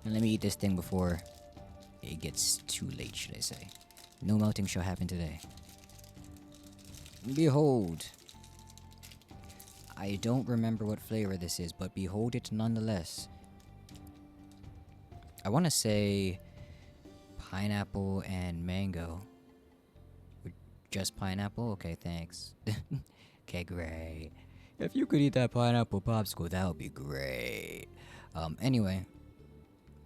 And let me eat this thing before it gets too late, should I say. No melting shall happen today. Behold. I don't remember what flavor this is, but behold it nonetheless. I want to say pineapple and mango. Just pineapple? Okay, thanks. Okay, great. If you could eat that pineapple popsicle, that would be great. Anyway.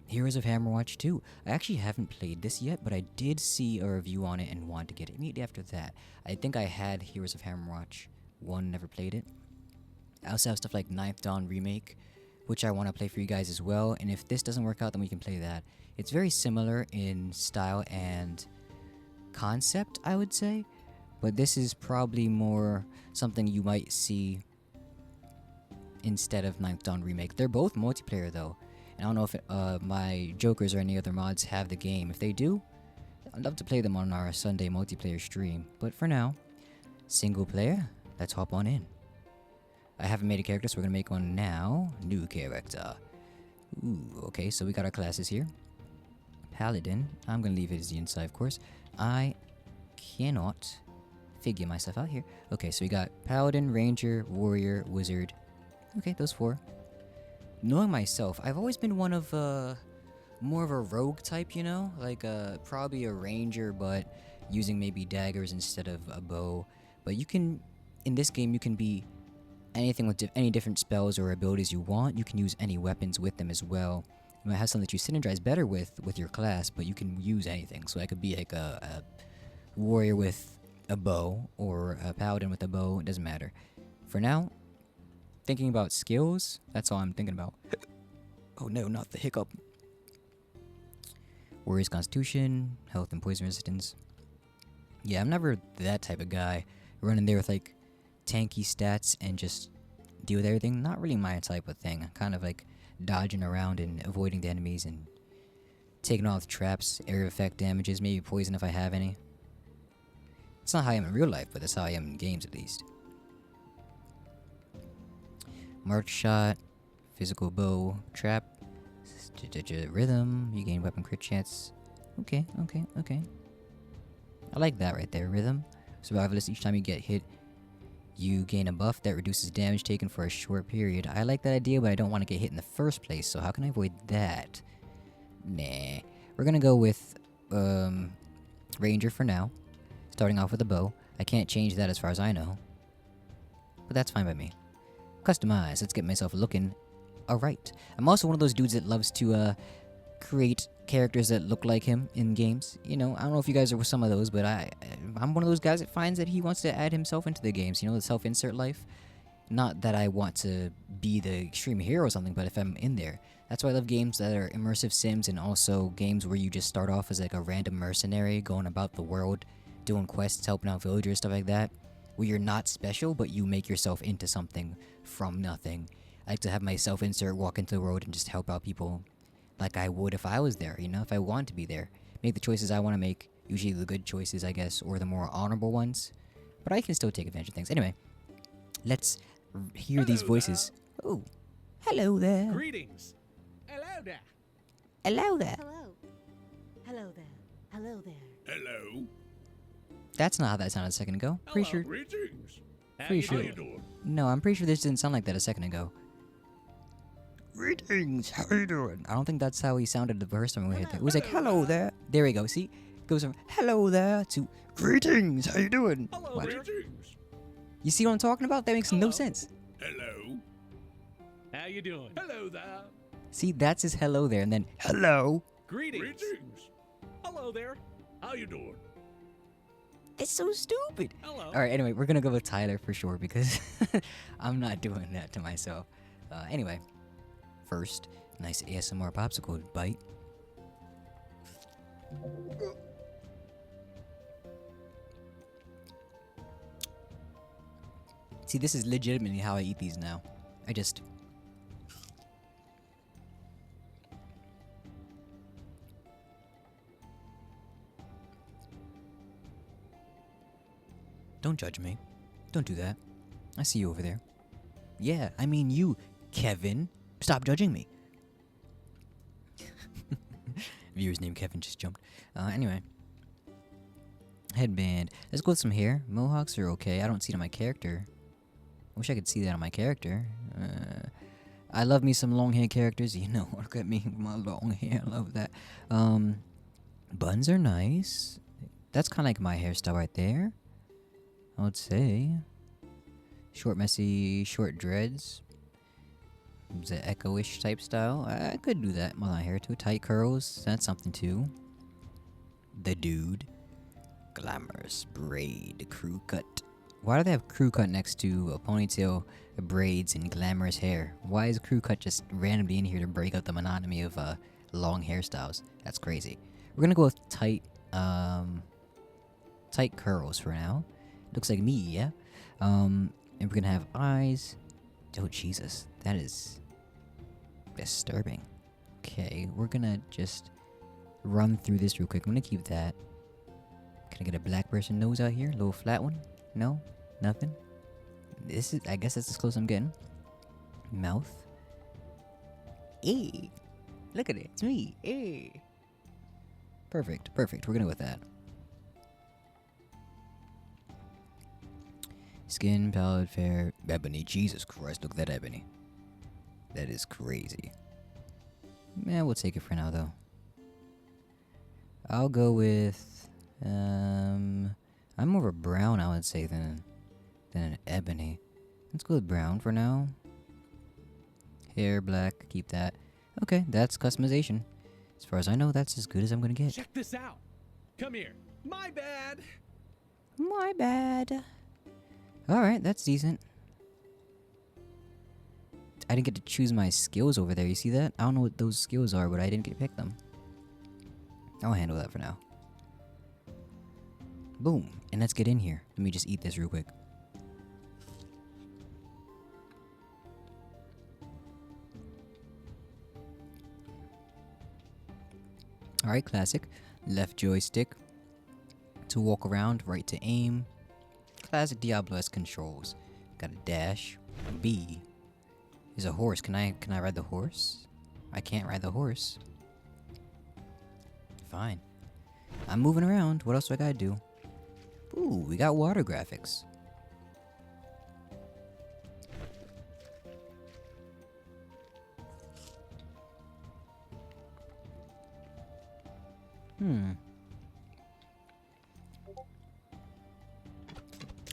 Heroes of Hammerwatch 2. I actually haven't played this yet, but I did see a review on it and wanted to get it immediately after that. I think I had Heroes of Hammerwatch 1, never played it. I also have stuff like Ninth Dawn Remake, which I want to play for you guys as well, and if this doesn't work out, then we can play that. It's very similar in style and concept, I would say, but this is probably more something you might see instead of Ninth Dawn Remake. They're both multiplayer though. And I don't know if my Jokers or any other mods have the game. If they do, I'd love to play them on our Sunday multiplayer stream. But for now, single player, let's hop on in. I haven't made a character, so we're gonna make one now. New character. Ooh, okay, so we got our classes here. Paladin. I'm gonna leave it as the inside, of course. I cannot figure myself out here. Okay, so we got Paladin, Ranger, Warrior, Wizard. Okay, those 4. Knowing myself, I've always been one of more of a rogue type, you know, like probably a ranger, but using maybe daggers instead of a bow. But you can, in this game, you can be anything with any different spells or abilities you want. You can use any weapons with them as well. You might have something that you synergize better with your class, but you can use anything. So I could be like a warrior with a bow or a paladin with a bow. It doesn't matter. For now. Thinking about skills, that's all I'm thinking about. Oh no, not the hiccup. Warrior's Constitution, health and poison resistance. Yeah, I'm never that type of guy. Running there with like tanky stats and just deal with everything. Not really my type of thing. Kind of like dodging around and avoiding the enemies and taking off traps, area effect damages, maybe poison if I have any. It's not how I am in real life, but that's how I am in games at least. Mark shot, physical bow, trap, rhythm, you gain weapon crit chance. Okay. I like that right there, rhythm. Survivalist, each time you get hit, you gain a buff that reduces damage taken for a short period. I like that idea, but I don't want to get hit in the first place, so how can I avoid that? Nah. We're gonna go with, Ranger for now. Starting off with a bow. I can't change that as far as I know. But that's fine by me. Customize. Let's get myself looking alright. I'm also one of those dudes that loves to create characters that look like him in games. You know, I don't know if you guys are with some of those, but I'm one of those guys that finds that he wants to add himself into the games. You know, the self-insert life. Not that I want to be the extreme hero or something, but if I'm in there. That's why I love games that are immersive sims and also games where you just start off as like a random mercenary going about the world, doing quests, helping out villagers, stuff like that. Where you're not special, but you make yourself into something from nothing. I like to have my self-insert walk into the world and just help out people like I would if I was there, you know, if I wanted to be there. Make the choices I want to make, usually the good choices, I guess, or the more honorable ones. But I can still take advantage of things. Anyway, let's hear these voices. There. Oh, hello there. Greetings. Hello there. Hello there. Hello. Hello there. Hello there. Hello. That's not how that sounded a second ago. Pretty sure. Greetings. Pretty sure. How you doing? No, I'm pretty sure this didn't sound like that a second ago. Greetings, how you doing? I don't think that's how he sounded the first time we hit it. It was like, hello there. There we go, see? Goes from hello there to greetings, how you doing? Hello. What? Greetings. You see what I'm talking about? That makes no Hello. sense. Hello. How you doing? Hello there. See, that's his hello there, and then hello. Greetings. Hello there. How you doing? It's so stupid. Hello. Alright, anyway, we're gonna go with Tyler for sure because I'm not doing that to myself. Anyway, first, nice ASMR popsicle bite. See, this is legitimately how I eat these now. I just... Don't judge me. Don't do that. I see you over there. Yeah, I mean you, Kevin. Stop judging me. Viewer's name Kevin just jumped. Anyway. Headband. Let's go with some hair. Mohawks are okay. I don't see it on my character. I wish I could see that on my character. I love me some long hair characters. You know, look at me with my long hair. I love that. Buns are nice. That's kind of like my hairstyle right there, I would say. Short, messy, short dreads. Is it echo-ish type style? I could do that. My hair too. Tight curls. That's something too. The dude. Glamorous braid. Crew cut. Why do they have crew cut next to a ponytail, braids, and glamorous hair? Why is crew cut just randomly in here to break up the monotony of long hairstyles? That's crazy. We're gonna go with tight curls for now. Looks like me, yeah. And we're gonna have eyes. Oh Jesus, that is disturbing. Okay, we're gonna just run through this real quick. I'm gonna keep that. Can I get a black person nose out here? A little flat one? No? Nothing? This is, I guess that's as close as I'm getting. Mouth. Hey! Look at it. It's me. Hey! Perfect. Perfect. We're gonna go with that. Skin, palette, fair, ebony. Jesus Christ, look at that ebony. That is crazy. Man, we'll take it for now, though. I'll go with... I'm more of a brown, I would say, than an ebony. Let's go with brown for now. Hair, black, keep that. Okay, that's customization. As far as I know, that's as good as I'm gonna get. Check this out. Come here. My bad. My bad. Alright, that's decent. I didn't get to choose my skills over there, you see that? I don't know what those skills are, but I didn't get to pick them. I'll handle that for now. Boom. And let's get in here. Let me just eat this real quick. Alright, classic. Left joystick to walk around, right to aim. Classic Diablo-esque controls. Got a dash. B is a horse. Can I ride the horse? I can't ride the horse. Fine. I'm moving around. What else do I gotta do? Ooh, we got water graphics.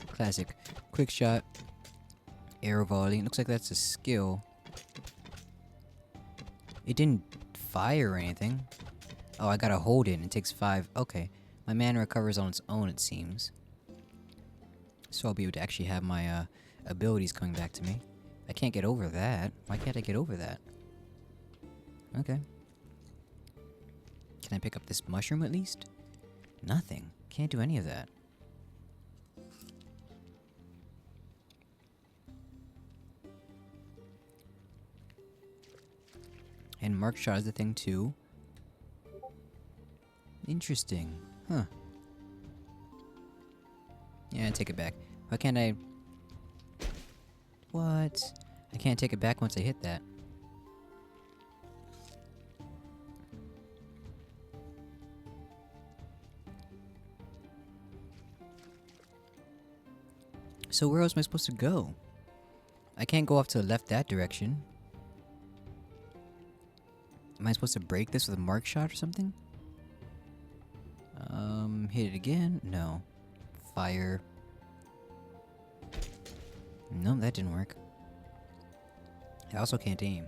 Classic. Quick shot. Arrow volley. Looks like that's a skill. It didn't fire or anything. Oh, I gotta hold it and it takes 5. Okay. My mana recovers on its own, it seems. So I'll be able to actually have my abilities coming back to me. I can't get over that. Why can't I get over that? Okay. Can I pick up this mushroom at least? Nothing. Can't do any of that. And mark shot is the thing too. Interesting. Huh. Yeah, take it back. Why can't I... What? I can't take it back once I hit that. So where else am I supposed to go? I can't go off to the left that direction. Am I supposed to break this with a mark shot or something? Hit it again? No. Fire. No, that didn't work. I also can't aim.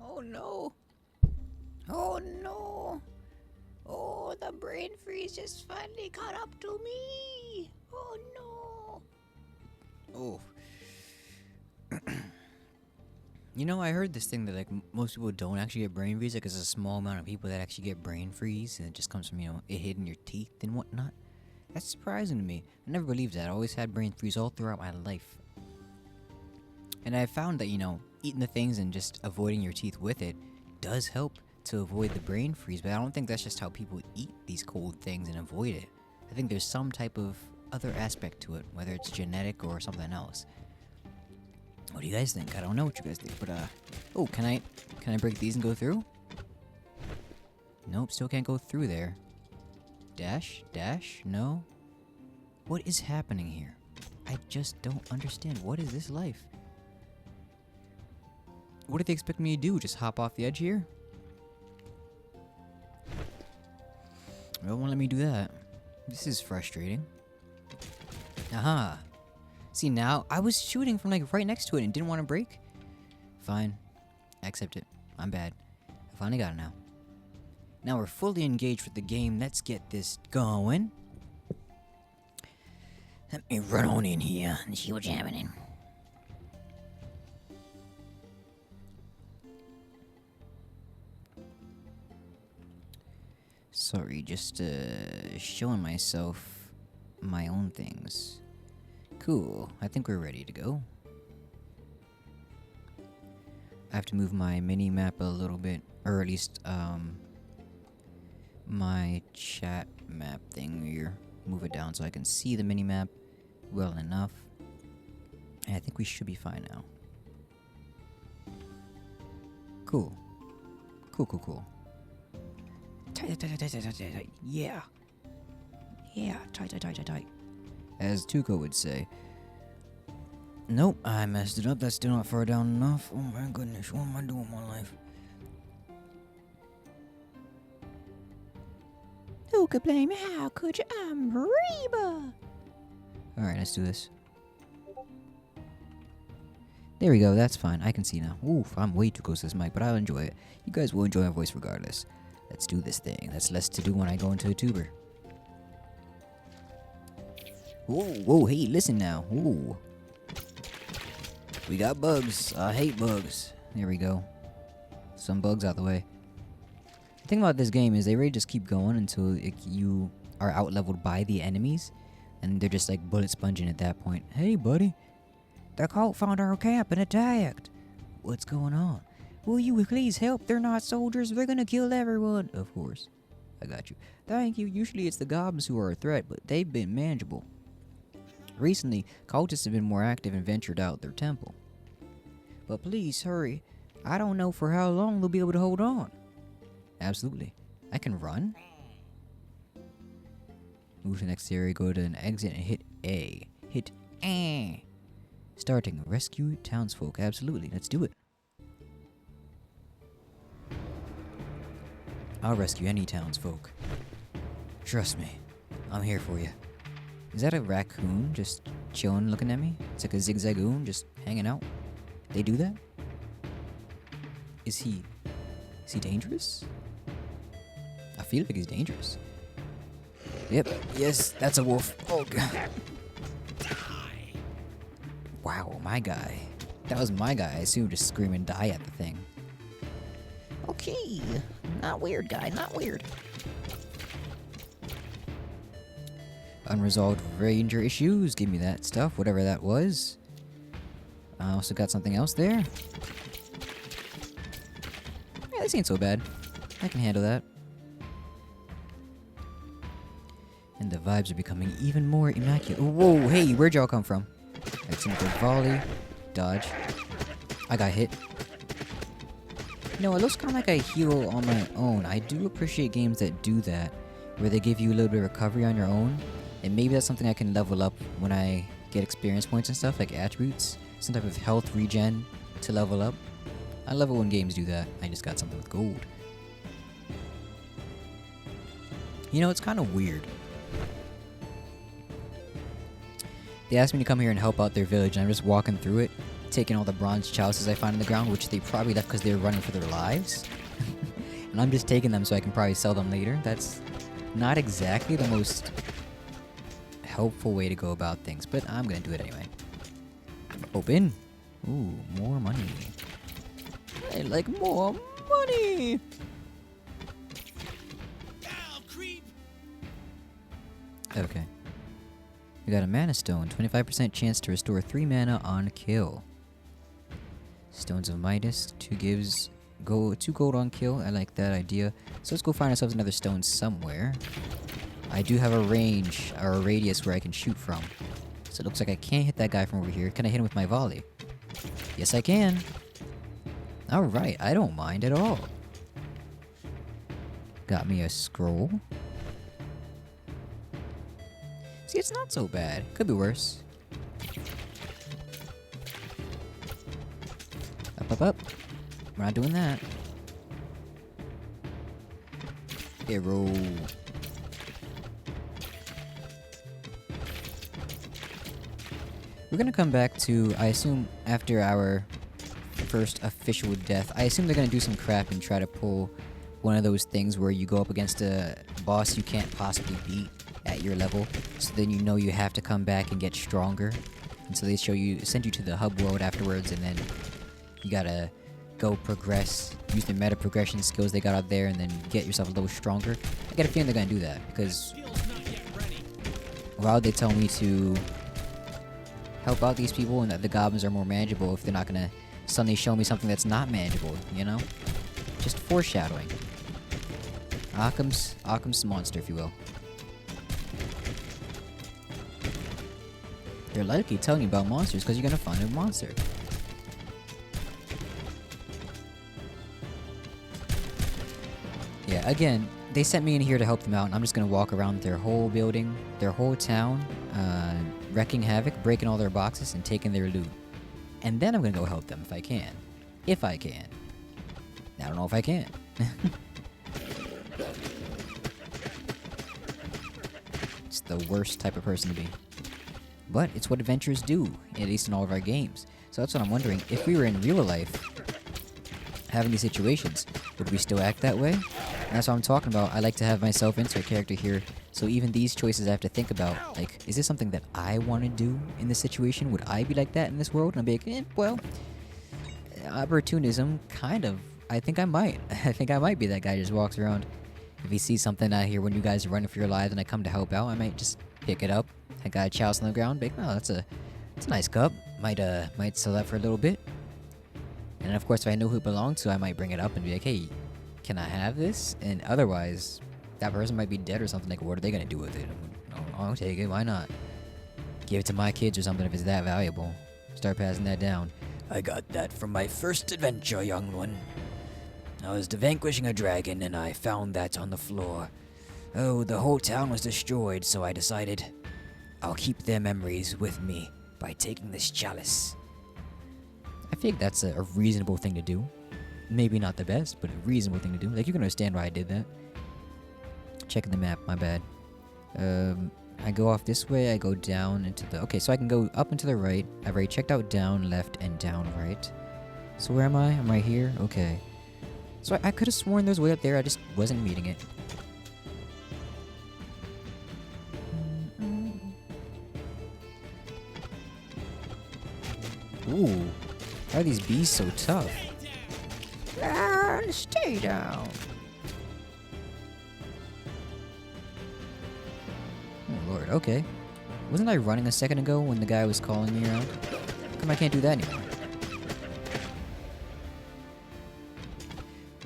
Oh no! Oh no! Oh, the brain freeze just finally caught up to me! Oh no! Oh. You know, I heard this thing that like most people don't actually get brain freeze. Like, there's a small amount of people that actually get brain freeze, and it just comes from it hitting your teeth and whatnot. That's surprising to me. I never believed that. I always had brain freeze all throughout my life. And I found that eating the things and just avoiding your teeth with it does help to avoid the brain freeze. But I don't think that's just how people eat these cold things and avoid it. I think there's some type of other aspect to it, whether it's genetic or something else. What do you guys think? I don't know what you guys think, but oh, can I break these and go through? Nope, still can't go through there. Dash, no. What is happening here? I just don't understand. What is this life? What do they expect me to do? Just hop off the edge here? They don't want to let me do that. This is frustrating. Aha. See, now, I was shooting from, like, right next to it and didn't want to break. Fine. I accept it. I'm bad. I finally got it now. Now we're fully engaged with the game. Let's get this going. Let me run on in here and see what's happening. Sorry, just showing myself my own things. Cool, I think we're ready to go. I have to move my mini-map a little bit, or at least, my chat map thing here. Move it down so I can see the mini-map well enough. And I think we should be fine now. Cool. Cool. Tight. Yeah. Yeah, tight. As Tuco would say. Nope, I messed it up. That's still not far down enough. Oh my goodness, what am I doing with my life? Who could blame me? How could you? I'm Reba. Alright, let's do this. There we go, that's fine. I can see now. Oof, I'm way too close to this mic, but I'll enjoy it. You guys will enjoy my voice regardless. Let's do this thing. That's less to do when I go into a tuber. Whoa, hey, listen now. Ooh. We got bugs. I hate bugs. There we go. Some bugs out the way. The thing about this game is they really just keep going until you are out-leveled by the enemies. And they're just like bullet sponging at that point. Hey, buddy. The cult found our camp and attacked. What's going on? Will you please help? They're not soldiers. They're gonna kill everyone. Of course. I got you. Thank you. Usually it's the goblins who are a threat, but they've been manageable. Recently, cultists have been more active and ventured out their temple. But please, hurry. I don't know for how long they'll be able to hold on. Absolutely. I can run? Move to the next area, go to an exit, and hit A. Hit A. Starting. Rescue townsfolk. Absolutely. Let's do it. I'll rescue any townsfolk. Trust me. I'm here for you. Is that a raccoon just chilling looking at me? It's like a zigzagoon just hanging out. They do that? Is he dangerous? I feel like he's dangerous. Yep, yes, that's a wolf. Oh god. Wow, my guy. That was my guy. I assume just scream and die at the thing. Okay. Not weird, guy. Not weird. Unresolved ranger issues. Give me that stuff, whatever that was. I also got something else there. Yeah, this ain't so bad. I can handle that. And the vibes are becoming even more immaculate. Whoa, hey, where'd y'all come from? Excellent volley. Dodge. I got hit. No, it looks kind of like I heal on my own. I do appreciate games that do that, where they give you a little bit of recovery on your own. And maybe that's something I can level up when I get experience points and stuff, like attributes. Some type of health regen to level up. I love it when games do that. I just got something with gold. You know, it's kind of weird. They asked me to come here and help out their village, and I'm just walking through it, taking all the bronze chalices I find on the ground, which they probably left because they were running for their lives. And I'm just taking them so I can probably sell them later. That's not exactly the most helpful way to go about things, but I'm gonna do it anyway. Open. Ooh, more money. I like more money. Ow, creep! Okay. We got a mana stone, 25% chance to restore 3 mana on kill. Stones of Midas, 2 gold on kill. I like that idea. So let's go find ourselves another stone somewhere. I do have a range, or a radius where I can shoot from. So it looks like I can't hit that guy from over here. Can I hit him with my volley? Yes, I can. Alright, I don't mind at all. Got me a scroll. See, it's not so bad. Could be worse. Up. We're not doing that. Arrow. We're gonna come back to, I assume, after our first official death. I assume they're gonna do some crap and try to pull one of those things where you go up against a boss you can't possibly beat at your level. So then you know you have to come back and get stronger. And so they send you to the hub world afterwards, and then you gotta go progress, use the meta progression skills they got out there, and then get yourself a little stronger. I get a feeling they're gonna do that, because Skill's not yet ready. why would they tell me to help out these people and that the goblins are more manageable if they're not gonna suddenly show me something that's not manageable, you know? Just foreshadowing. Occam's monster, if you will. They're likely telling you about monsters because you're gonna find a monster. Yeah, again, they sent me in here to help them out, and I'm just gonna walk around their whole building, their whole town, wrecking havoc, breaking all their boxes, and taking their loot. And then I'm gonna go help them if I can. If I can. I don't know if I can. It's the worst type of person to be. But it's what adventurers do, at least in all of our games. So that's what I'm wondering. If we were in real life, having these situations, would we still act that way? And that's what I'm talking about. I like to have myself insert character here, so even these choices I have to think about, like, is this something that I want to do in this situation? Would I be like that in this world? And I'd be like, well, opportunism, kind of. I think I might. I think I might be that guy who just walks around. If he sees something out here when you guys are running for your lives and I come to help out, I might just pick it up. I got a chalice on the ground, be like, oh, that's a nice cup. Might sell that for a little bit. And of course, if I know who it belonged to, I might bring it up and be like, hey, can I have this? And otherwise, that person might be dead or something. Like, what are they gonna do with it? I'll take it. Why not? Give it to my kids or something if it's that valuable. Start passing that down. I got that from my first adventure, young one. I was vanquishing a dragon and I found that on the floor. Oh, the whole town was destroyed, so I decided I'll keep their memories with me by taking this chalice. I think that's a reasonable thing to do. Maybe not the best, but a reasonable thing to do. Like, you can understand why I did that. Checking the map, my bad. I go off this way, I go down into the... Okay, so I can go up and to the right. I've already checked out down, left, and down, right. So where am I? I'm right here? Okay. So I could have sworn there's way up there, I just wasn't meeting it. Ooh. Why are these bees so tough? Stay down. Oh lord, okay. Wasn't I running a second ago when the guy was calling me around? How come I can't do that anymore?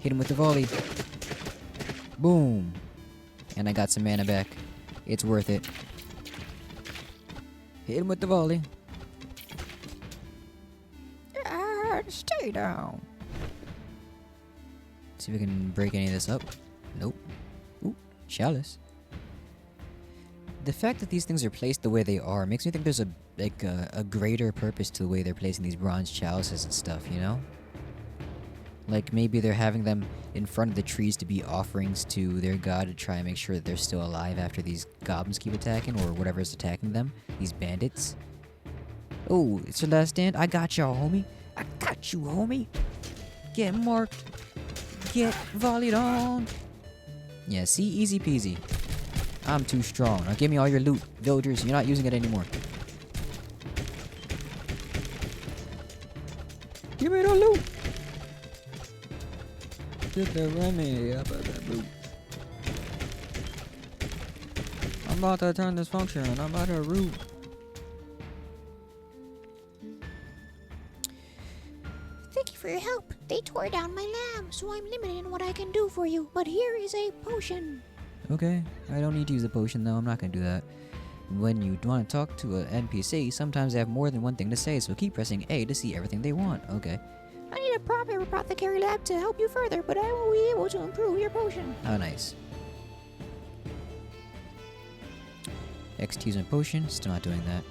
Hit him with the volley. Boom. And I got some mana back. It's worth it. Hit him with the volley. Stay down. See if we can break any of this up. Nope. Ooh, chalice. The fact that these things are placed the way they are makes me think there's a greater purpose to the way they're placing these bronze chalices and stuff, you know? Like, maybe they're having them in front of the trees to be offerings to their god to try and make sure that they're still alive after these goblins keep attacking, or whatever's attacking them. These bandits. Oh, it's your last stand? I got y'all, homie. I got you, homie. Get marked. Get volleyed on. Yeah, see? Easy peasy. I'm too strong. Now give me all your loot, villagers. You're not using it anymore. Give me the loot. Get the Remy up at the boot. I'm about to turn this function. I'm about to root. Thank you for your help. They tore down my lab, so I'm limited in what I can do for you. But here is a potion. Okay, I don't need to use a potion though. I'm not gonna do that. When you want to talk to an NPC, sometimes they have more than one thing to say, so keep pressing A to see everything they want. Okay. I need a proper apothecary lab to help you further, but I will be able to improve your potion. Oh, nice. XT's my potion, still not doing that.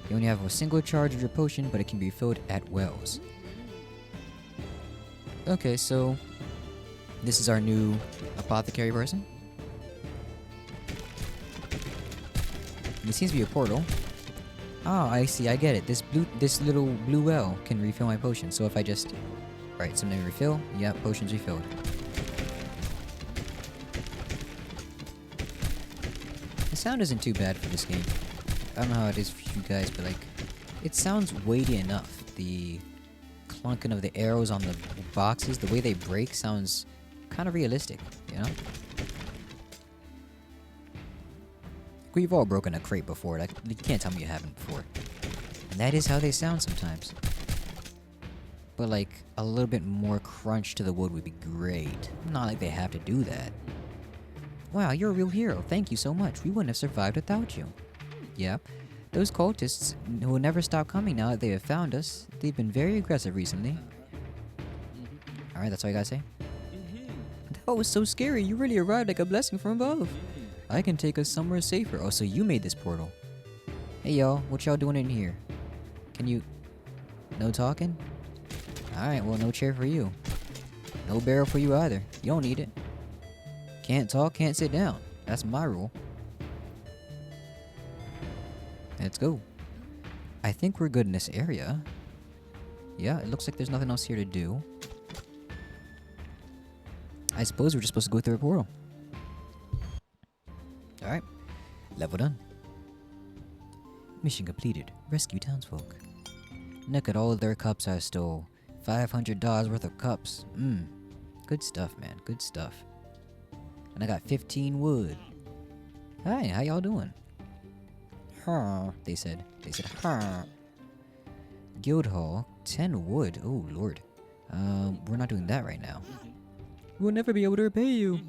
You only have a single charge of your potion, but it can be filled at wells. Okay, so this is our new apothecary person. It seems to be a portal. Oh, I see, I get it. This little blue well can refill my potion. So if I just... Alright, something to refill. Yeah, potion's refilled. The sound isn't too bad for this game. I don't know how it is for you guys, but like... It sounds weighty enough. The clunking of the arrows on the boxes, the way they break sounds kind of realistic, you know? We've all broken a crate before. Like, you can't tell me you haven't before. And that is how they sound sometimes. But like, a little bit more crunch to the wood would be great. Not like they have to do that. Wow, you're a real hero. Thank you so much. We wouldn't have survived without you. Yeah. Those cultists who will never stop coming now that they have found us, they've been very aggressive recently. Alright, that's all I gotta say. That was so scary. You really arrived like a blessing from above. I can take us somewhere safer. Oh, so you made this portal. Hey, y'all. What y'all doing in here? Can you... No talking? Alright, well, no chair for you. No barrel for you either. You don't need it. Can't talk, can't sit down. That's my rule. Let's go. I think we're good in this area. Yeah, it looks like there's nothing else here to do. I suppose we're just supposed to go through a portal. Alright. Level done. Mission completed. Rescue townsfolk. Look at all of their cups I stole. $500 worth of cups. Good stuff, man. Good stuff. And I got 15 wood. Hi, how y'all doing? Huh, they said. They said, huh. Guild Hall. 10 wood. Oh, Lord. We're not doing that right now. We'll never be able to repay you.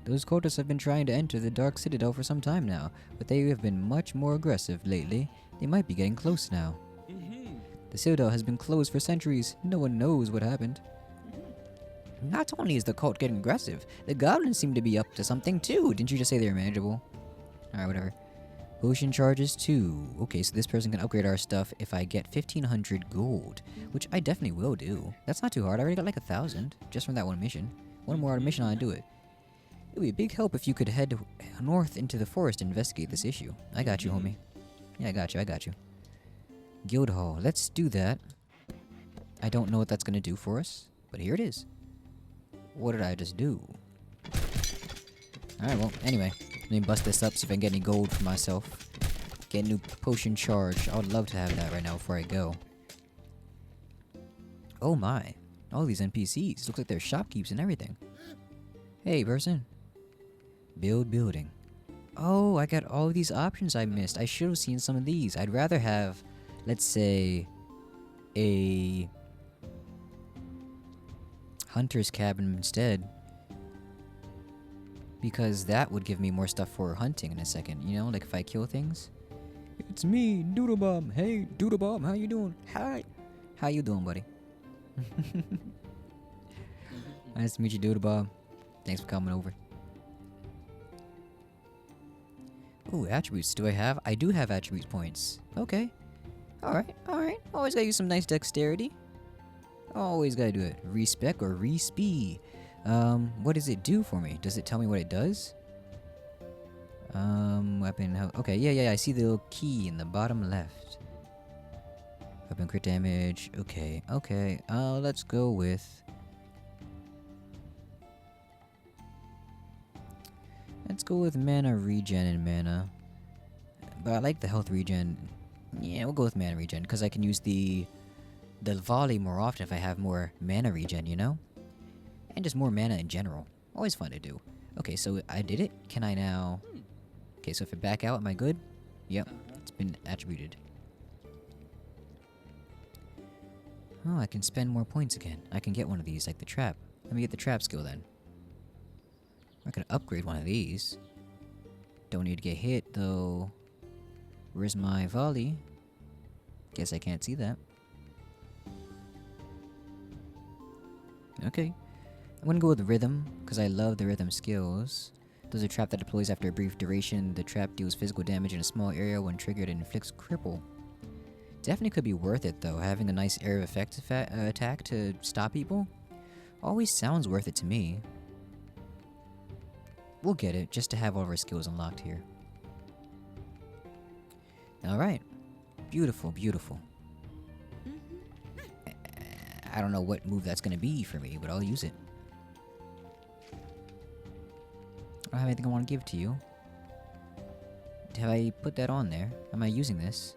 Those cultists have been trying to enter the Dark Citadel for some time now, but they have been much more aggressive lately. They might be getting close now. The Citadel has been closed for centuries. No one knows what happened. Not only is the cult getting aggressive, the goblins seem to be up to something too. Didn't you just say they were manageable? Alright, whatever. Potion charges 2. Okay, so this person can upgrade our stuff if I get 1,500 gold, which I definitely will do. That's not too hard. I already got like 1,000 just from that one mission. One more mission and I'll do it. It would be a big help if you could head north into the forest and investigate this issue. I got you, homie. Yeah, I got you, I got you. Guild Hall. Let's do that. I don't know what that's going to do for us, but here it is. What did I just do? Alright, well, anyway. Let me bust this up, see if I can get any gold for myself. Get a new potion charge. I would love to have that right now before I go. Oh my. All these NPCs. Looks like they're shopkeepers and everything. Hey, person. Build building. Oh, I got all of these options I missed. I should have seen some of these. I'd rather have, let's say, a hunter's cabin instead. Because that would give me more stuff for hunting in a second, you know? Like if I kill things. It's me, Doodlebob. Hey, Doodlebob, how you doing? Hi. How you doing, buddy? Nice to meet you, Doodlebob. Thanks for coming over. Ooh, attributes. Do I have? I do have attributes points. Okay. Alright, alright. Always gotta use some nice dexterity. Always gotta do it. Respec or respee. What does it do for me? Does it tell me what it does? Weapon, okay, yeah, I see the little key in the bottom left. Weapon crit damage, okay. Let's go with... Let's go with mana regen and mana. But I like the health regen. Yeah, we'll go with mana regen, because I can use the volley more often if I have more mana regen, you know? And just more mana in general. Always fun to do. Okay, so I did it. Can I now... Okay, so if I back out, am I good? Yep, it's been attributed. Oh, I can spend more points again. I can get one of these, like the trap. Let me get the trap skill then. I can upgrade one of these. Don't need to get hit, though. Where's my volley? Guess I can't see that. Okay. I'm gonna go with rhythm, because I love the rhythm skills. Those are trap that deploys after a brief duration. The trap deals physical damage in a small area when triggered and inflicts cripple. Definitely could be worth it though, having a nice area of effect attack to stop people. Always sounds worth it to me. We'll get it, just to have all of our skills unlocked here. Alright. Beautiful, beautiful. I don't know what move that's gonna be for me, but I'll use it. I don't have anything I want to give to you. Have I put that on there? Am I using this?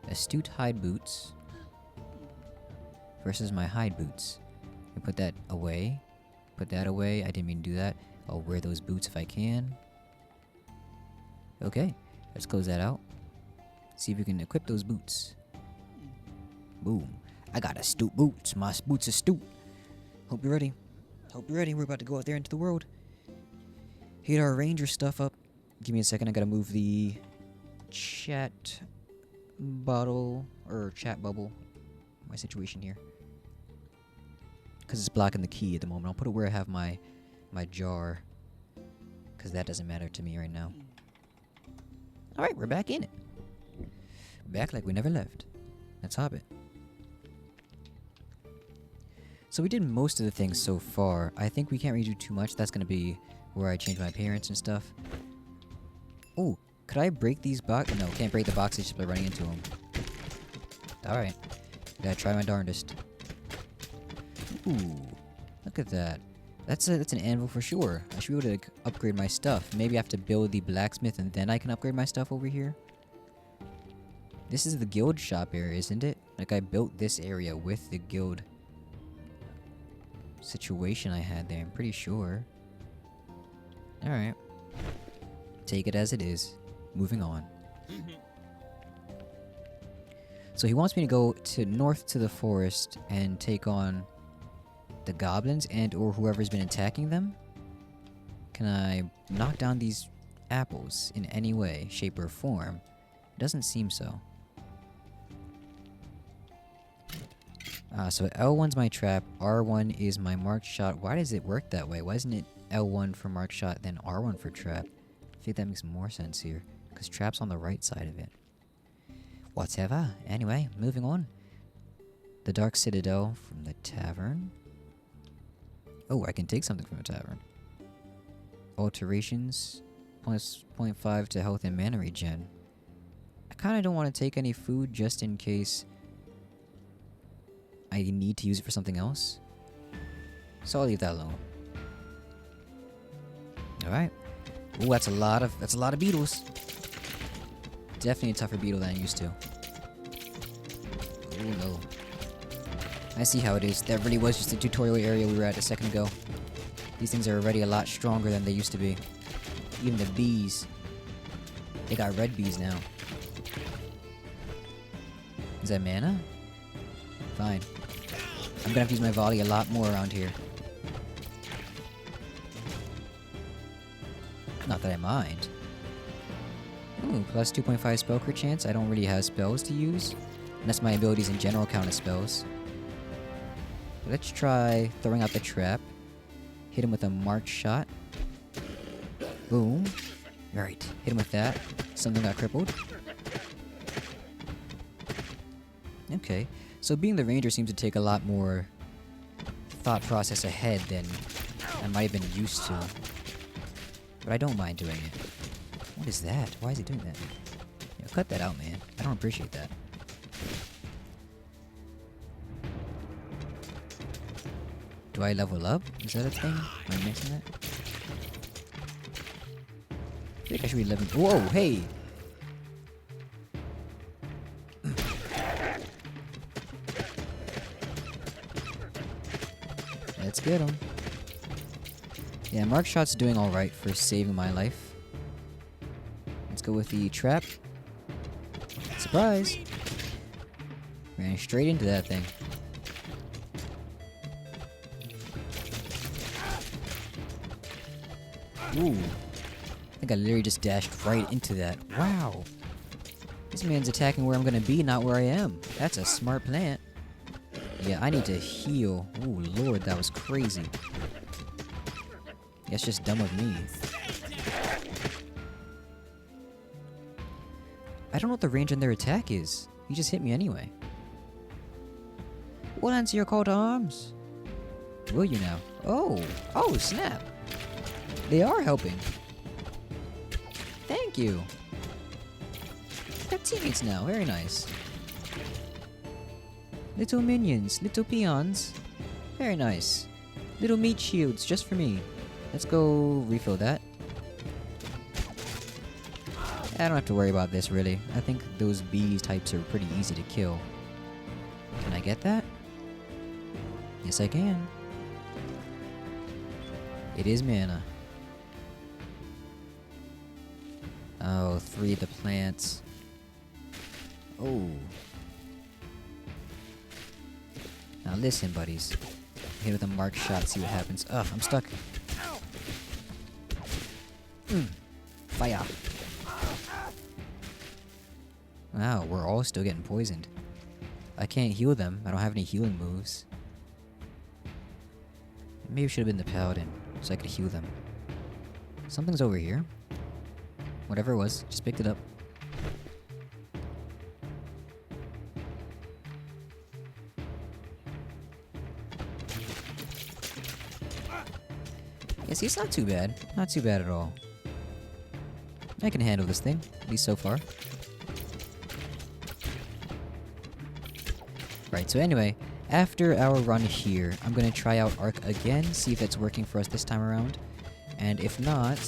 Astute hide boots versus my hide boots. I put that away. Put that away. I didn't mean to do that. I'll wear those boots if I can. Okay, let's close that out. See if we can equip those boots. Boom. I got astute boots. My boots are astute. Hope you're ready. Hope you're ready. We're about to go out there into the world. Heat our ranger stuff up. Give me a second. I gotta move the chat bottle or chat bubble. My situation here, because it's blocking the key at the moment. I'll put it where I have my jar, because that doesn't matter to me right now. All right, we're back in it. Back like we never left. Let's hop it. So we did most of the things so far. I think we can't really do too much. That's gonna be where I change my appearance and stuff. Oh, could I break these boxes? No, can't break the boxes just by running into them. Alright. Gotta try my darndest. Ooh. Look at that. That's an anvil for sure. I should be able to upgrade my stuff. Maybe I have to build the blacksmith and then I can upgrade my stuff over here. This is the guild shop area, isn't it? Like, I built this area with the guild situation I had there, I'm pretty sure. Alright. Take it as it is. Moving on. So he wants me to go to north to the forest and take on the goblins and or whoever's been attacking them. Can I knock down these apples in any way, shape, or form? It doesn't seem so. So L1's my trap, R1 is my marked shot. Why does it work that way? Why isn't it L1 for marked shot, then R1 for trap? I think that makes more sense here, because trap's on the right side of it. Whatever. Anyway, moving on. The Dark Citadel from the tavern. Oh, I can take something from the tavern. Alterations, plus 0.5 to health and mana regen. I kind of don't want to take any food just in case I need to use it for something else. So I'll leave that alone. Alright. Ooh, that's a lot of beetles. Definitely a tougher beetle than I'm used to. Oh no. I see how it is. That really was just the tutorial area we were at a second ago. These things are already a lot stronger than they used to be. Even the bees. They got red bees now. Is that mana? Fine. I'm gonna have to use my volley a lot more around here. Not that I mind. Ooh, plus 2.5 spell crit chance. I don't really have spells to use. Unless my abilities in general count as spells. Let's try throwing out the trap. Hit him with a marked shot. Boom. Alright, hit him with that. Something got crippled. Okay, so being the ranger seems to take a lot more thought process ahead than I might have been used to. But I don't mind doing it. What is that? Why is he doing that? Yeah, cut that out, man. I don't appreciate that. Do I level up? Is that a thing? Am I missing that? I think I should be leveling. Whoa, hey! Let's get him. Yeah, Mark Shot's doing alright for saving my life. Let's go with the trap. Surprise! Ran straight into that thing. Ooh. I think I literally just dashed right into that. Wow. This man's attacking where I'm gonna be, not where I am. That's a smart plant. Yeah, I need to heal. Ooh, lord, that was crazy. That's just dumb of me. I don't know what the range on their attack is. He just hit me anyway. We'll answer your call to arms. Will you now? Oh! Oh, snap! They are helping. Thank you. Got teammates now. Very nice. Little minions. Little peons. Very nice. Little meat shields just for me. Let's go refill that. I don't have to worry about this, really. I think those bees types are pretty easy to kill. Can I get that? Yes, I can. It is mana. Oh, 3 of the plants. Oh. Now listen, buddies. Hit with a mark shot, see what happens. Ugh, I'm stuck. Fire. Wow, we're all still getting poisoned. I can't heal them. I don't have any healing moves. Maybe it should have been the paladin, so I could heal them. Something's over here. Whatever it was, just picked it up. Yeah, see, it's not too bad. Not too bad at all. I can handle this thing, at least so far. Right, so anyway, after our run here, I'm gonna try out Arc again, see if it's working for us this time around. And if not,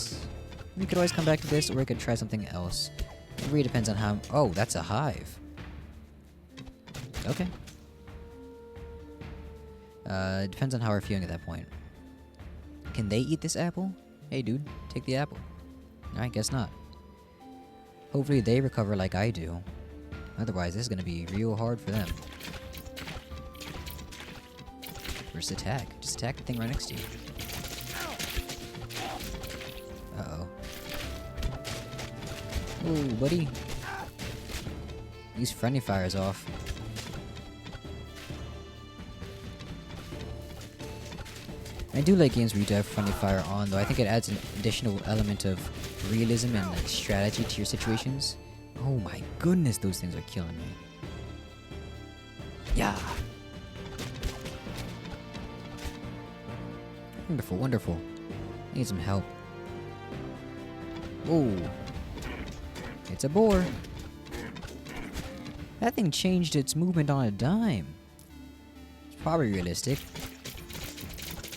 we could always come back to this, or we could try something else. It really depends on how... Oh, that's a hive. Okay. It depends on how we're feeling at that point. Can they eat this apple? Hey dude, take the apple. Alright, guess not. Hopefully they recover like I do. Otherwise, this is gonna be real hard for them. First attack. Just attack the thing right next to you. Uh-oh. Ooh, buddy. Use friendly fires off. I do like games where you do have friendly fire on, though. I think it adds an additional element of realism and like, strategy to your situations. Oh my goodness, those things are killing me. Yeah. Wonderful, wonderful. Need some help. Ooh. It's a boar. That thing changed its movement on a dime. It's probably realistic.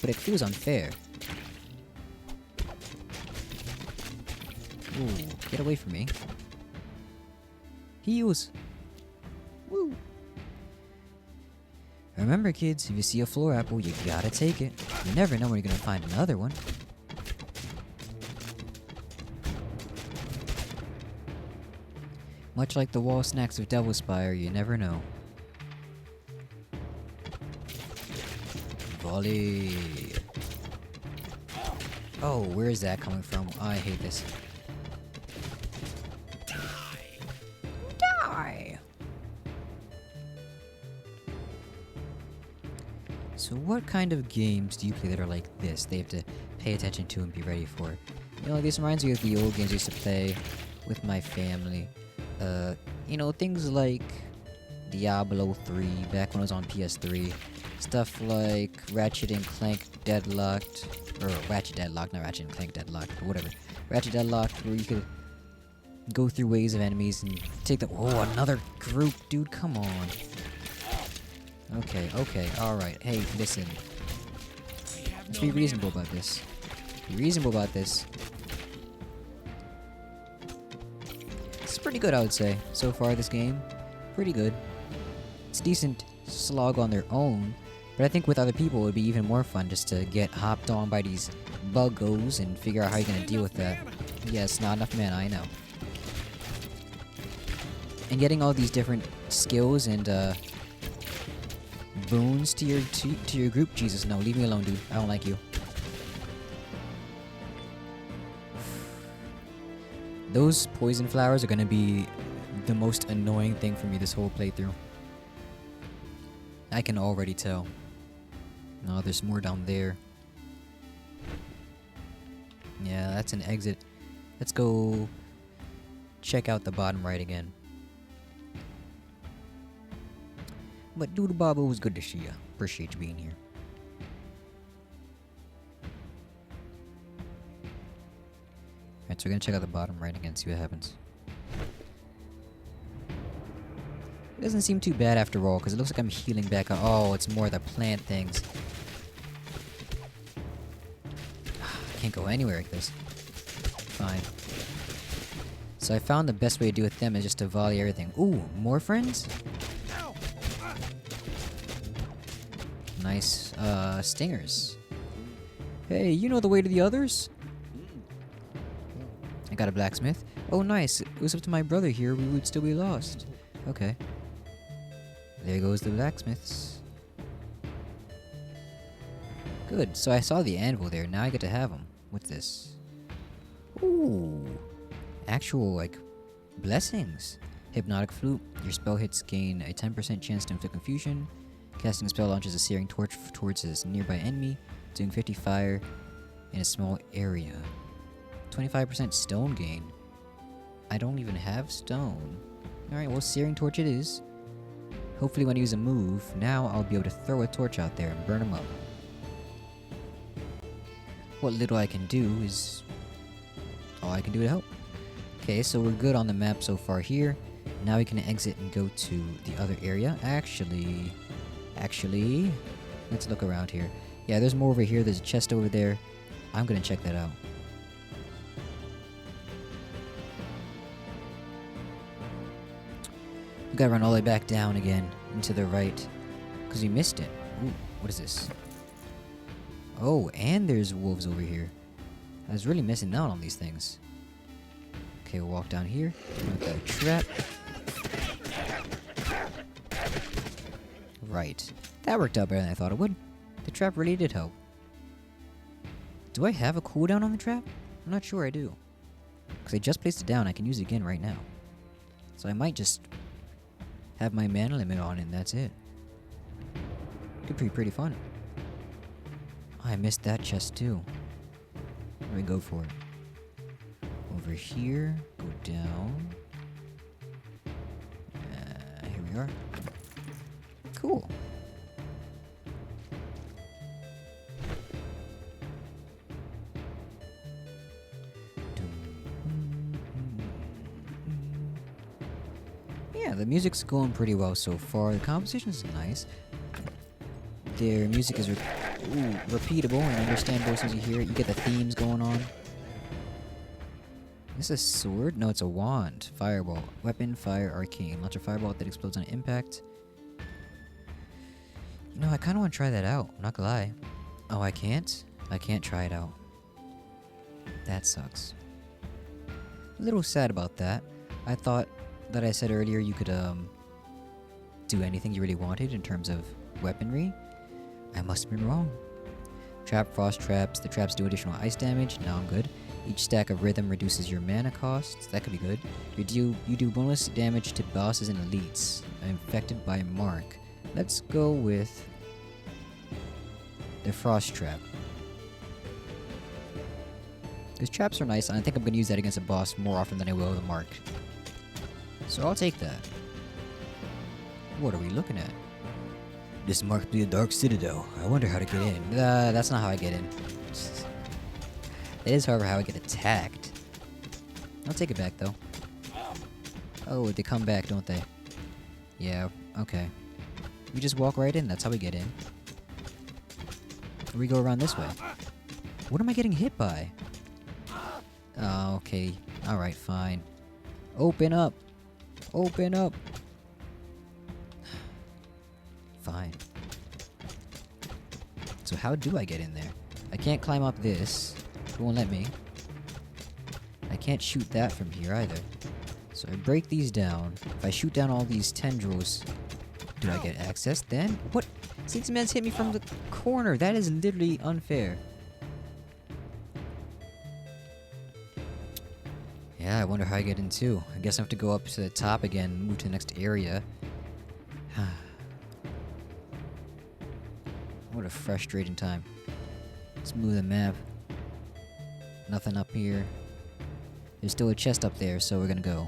But it feels unfair. Ooh, get away from me. Heals. Woo. Remember, kids, if you see a floor apple, you gotta take it. You never know when you're gonna find another one. Much like the wall snacks of Devil Spire, you never know. Volley. Oh, where is that coming from? I hate this. Die! So what kind of games do you play that are like this? They have to pay attention to and be ready for. You know, this reminds me of the old games I used to play with my family. You know, things like Diablo 3 back when I was on PS3. Stuff like Ratchet and Clank Deadlocked, or Ratchet Deadlocked, not Ratchet and Clank Deadlocked, but whatever. Ratchet Deadlocked, where you could go through waves of enemies and take the— oh, another group, dude, come on. Okay, okay, alright, hey, listen. Let's be reasonable about this. Be reasonable about this. It's pretty good, I would say, so far, this game. Pretty good. It's a decent slog on their own, but I think with other people it would be even more fun just to get hopped on by these buggos and figure out how you're gonna deal with that. Yes, not enough mana, I know. And getting all these different skills and boons to your group. Jesus, no, leave me alone, dude. I don't like you. Those poison flowers are gonna be the most annoying thing for me this whole playthrough. I can already tell. No, there's more down there. Yeah, that's an exit. Let's go check out the bottom right again. But Doodle Bob, it was good to see ya. Appreciate you being here. Alright, so we're gonna check out the bottom right again, see what happens. It doesn't seem too bad after all, because it looks like I'm healing back up. Oh, it's more the plant things. I can't go anywhere like this. Fine. So I found the best way to deal with them is just to volley everything. Ooh, more friends? Nice, stingers. Hey, you know the way to the others? I got a blacksmith. Oh, nice. It was up to my brother here, we would still be lost. Okay. There goes the blacksmiths. Good, so I saw the anvil there, now I get to have them. What's this? Ooh. Actual, like, blessings. Hypnotic flute. Your spell hits gain a 10% chance to inflict confusion. Casting a spell launches a searing torch towards a nearby enemy, doing 50 fire in a small area. 25% stone gain. I don't even have stone. Alright, well, searing torch it is. Hopefully when I use a move, now I'll be able to throw a torch out there and burn them up. What little I can do is all I can do to help. Okay, so we're good on the map so far here. Now we can exit and go to the other area. Actually, let's look around here. Yeah, there's more over here. There's a chest over there. I'm gonna check that out. We gotta run all the way back down again, into the right, because we missed it. Ooh, what is this? Oh, and there's wolves over here. I was really missing out on these things. Okay, we'll walk down here. We've got a trap. Right. That worked out better than I thought it would. The trap really did help. Do I have a cooldown on the trap? I'm not sure I do. Because I just placed it down, I can use it again right now. So I might just have my mana limit on and that's it. Could be pretty fun. Oh, I missed that chest too. Where do we go for it? Over here, go down. Here we are. Cool. Yeah, the music's going pretty well so far. The composition is nice. Their music is repeatable and understandable as soon as you hear it. You get the themes going on. Is this a sword? No, it's a wand. Fireball. Weapon, fire, arcane. Launch a fireball that explodes on impact. You know, I kind of want to try that out. I'm not gonna lie. Oh, I can't? I can't try it out. That sucks. A little sad about that. I thought that I said earlier you could, do anything you really wanted in terms of weaponry. I must have been wrong. Trap, frost traps. The traps do additional ice damage. Now I'm good. Each stack of rhythm reduces your mana costs. That could be good. You do bonus damage to bosses and elites infected by Mark. Let's go with the frost trap. Because traps are nice, and I think I'm going to use that against a boss more often than I will the Mark. So I'll take that. What are we looking at? This marks be a dark citadel. I wonder how to get in. That's not how I get in. That is, however, how I get attacked. I'll take it back, though. Oh, they come back, don't they? Yeah, okay. We just walk right in. That's how we get in. Or we go around this way. What am I getting hit by? Oh, okay. Alright, fine. Open up! Open up! Fine. So how do I get in there? I can't climb up this. It won't let me. I can't shoot that from here either. So I break these down. If I shoot down all these tendrils, do I get access then? What? See, this man's hit me from the corner. That is literally unfair. Yeah, I wonder how I get in too. I guess I have to go up to the top again, move to the next area. What a frustrating time. Let's move the map. Nothing up here. There's still a chest up there, so we're gonna go.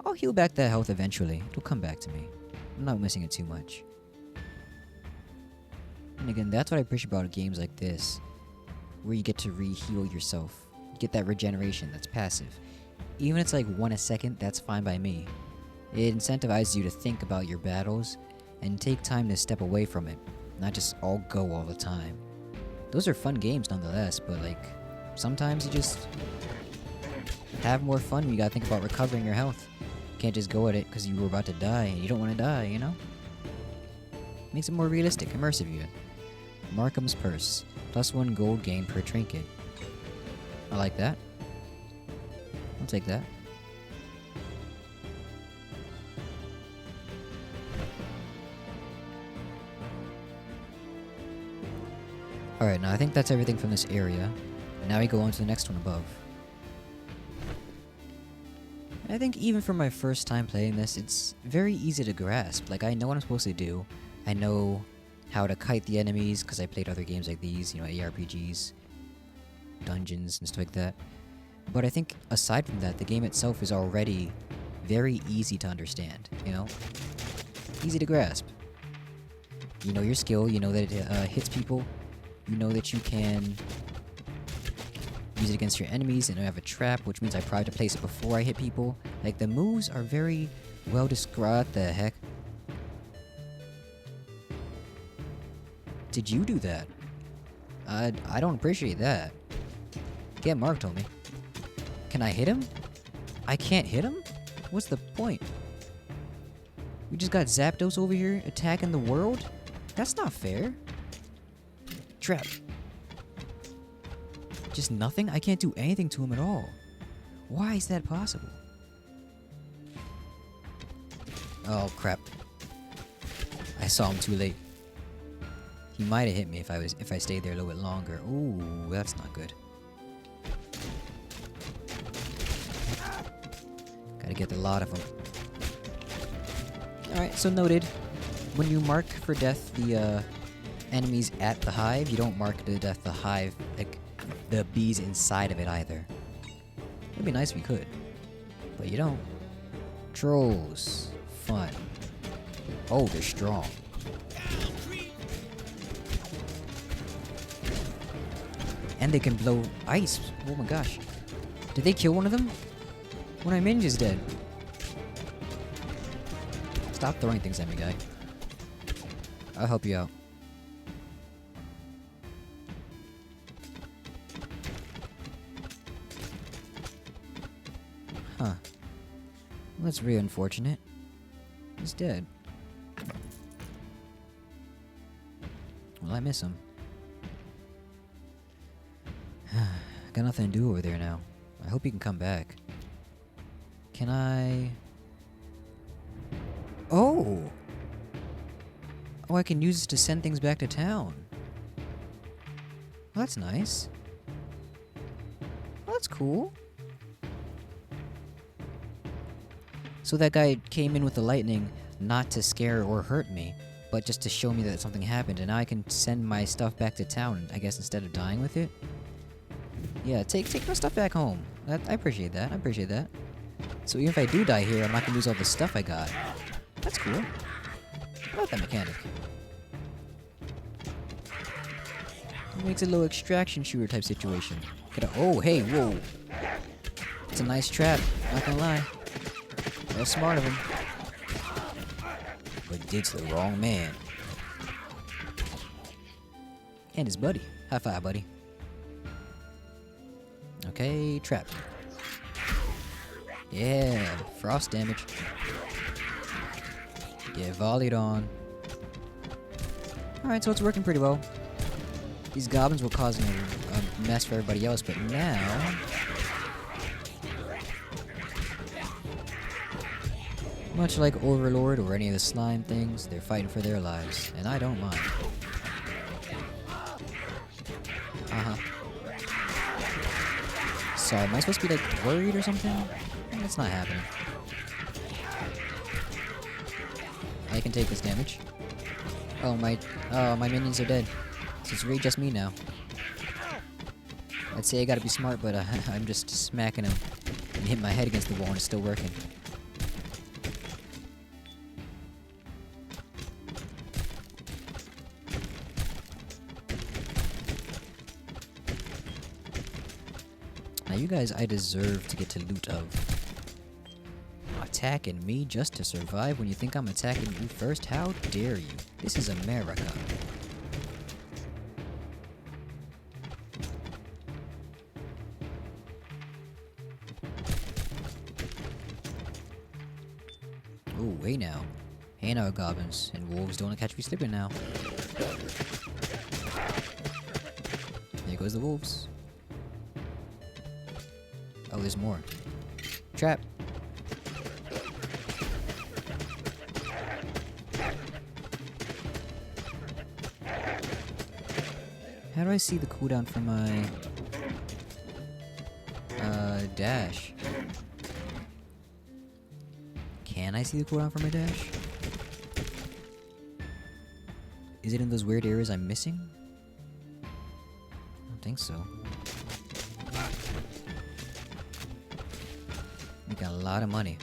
I'll heal back that health eventually. It'll come back to me. I'm not missing it too much. And again, that's what I appreciate about games like this, where you get to re-heal yourself. You get that regeneration that's passive. Even if it's like 1 a second, that's fine by me. It incentivizes you to think about your battles and take time to step away from it, not just all go all the time. Those are fun games nonetheless, but like, sometimes you just have more fun when you gotta think about recovering your health. You can't just go at it because you were about to die and you don't want to die, you know? Makes it more realistic, immersive even. Markham's Purse. +1 gold gain per trinket. I like that. I'll take that. Alright, now I think that's everything from this area. And now we go on to the next one above. And I think even for my first time playing this, it's very easy to grasp. Like, I know what I'm supposed to do. I know how to kite the enemies, because I played other games like these, you know, ARPGs, dungeons, and stuff like that. But I think, aside from that, the game itself is already very easy to understand, you know? Easy to grasp. You know your skill, you know that it hits people, you know that you can use it against your enemies, and I have a trap, which means I probably have to place it before I hit people. Like, the moves are very well described. The heck? Did you do that? I don't appreciate that. Get Mark told me. Can I hit him? I can't hit him? What's the point? We just got Zapdos over here attacking the world? That's not fair. Trap. Just nothing? I can't do anything to him at all. Why is that possible? Oh crap. I saw him too late. He might have hit me if I stayed there a little bit longer. Ooh, that's not good. Gotta get a lot of them. Alright, so noted. When you mark for death the enemies at the hive, you don't mark to death the hive, like the bees inside of it either. It'd be nice if you could. But you don't. Trolls. Fun. Oh, they're strong. And they can blow ice. Oh my gosh. Did they kill one of them? One of my minions is dead. Stop throwing things at me, guy. I'll help you out. Huh. Well, that's really unfortunate. He's dead. Well, I miss him. Got nothing to do over there now. I hope he can come back. Can I... Oh! Oh, I can use this to send things back to town. Well, that's nice. Well, that's cool. So that guy came in with the lightning not to scare or hurt me, but just to show me that something happened, and now I can send my stuff back to town, I guess, instead of dying with it. Yeah, take my stuff back home. I appreciate that. I appreciate that. So even if I do die here, I'm not gonna lose all the stuff I got. That's cool. I like that mechanic. It makes it a little extraction shooter type situation. Oh, hey, whoa. It's a nice trap, not gonna lie. That's smart of him. But did to the wrong man. And his buddy. High five, buddy. Okay, trap. Yeah, frost damage. Get volleyed on. Alright, so it's working pretty well. These goblins were causing a mess for everybody else, but now... much like Overlord or any of the slime things, they're fighting for their lives, and I don't mind. Sorry, am I supposed to be like worried or something? That's not happening. I can take this damage. Oh my minions are dead. So it's really just me now. I'd say I gotta be smart, but I'm just smacking him and hitting my head against the wall and it's still working. Now you guys, I deserve to get to loot of. Attacking me just to survive when you think I'm attacking you first? How dare you? This is America. Ooh, hey now. Hey now, goblins and wolves, don't catch me slipping now. There goes the wolves. Oh, there's more. Trap. How do I see the cooldown for my dash? Can I see the cooldown for my dash? Is it in those weird areas I'm missing? I don't think so. We got a lot of money.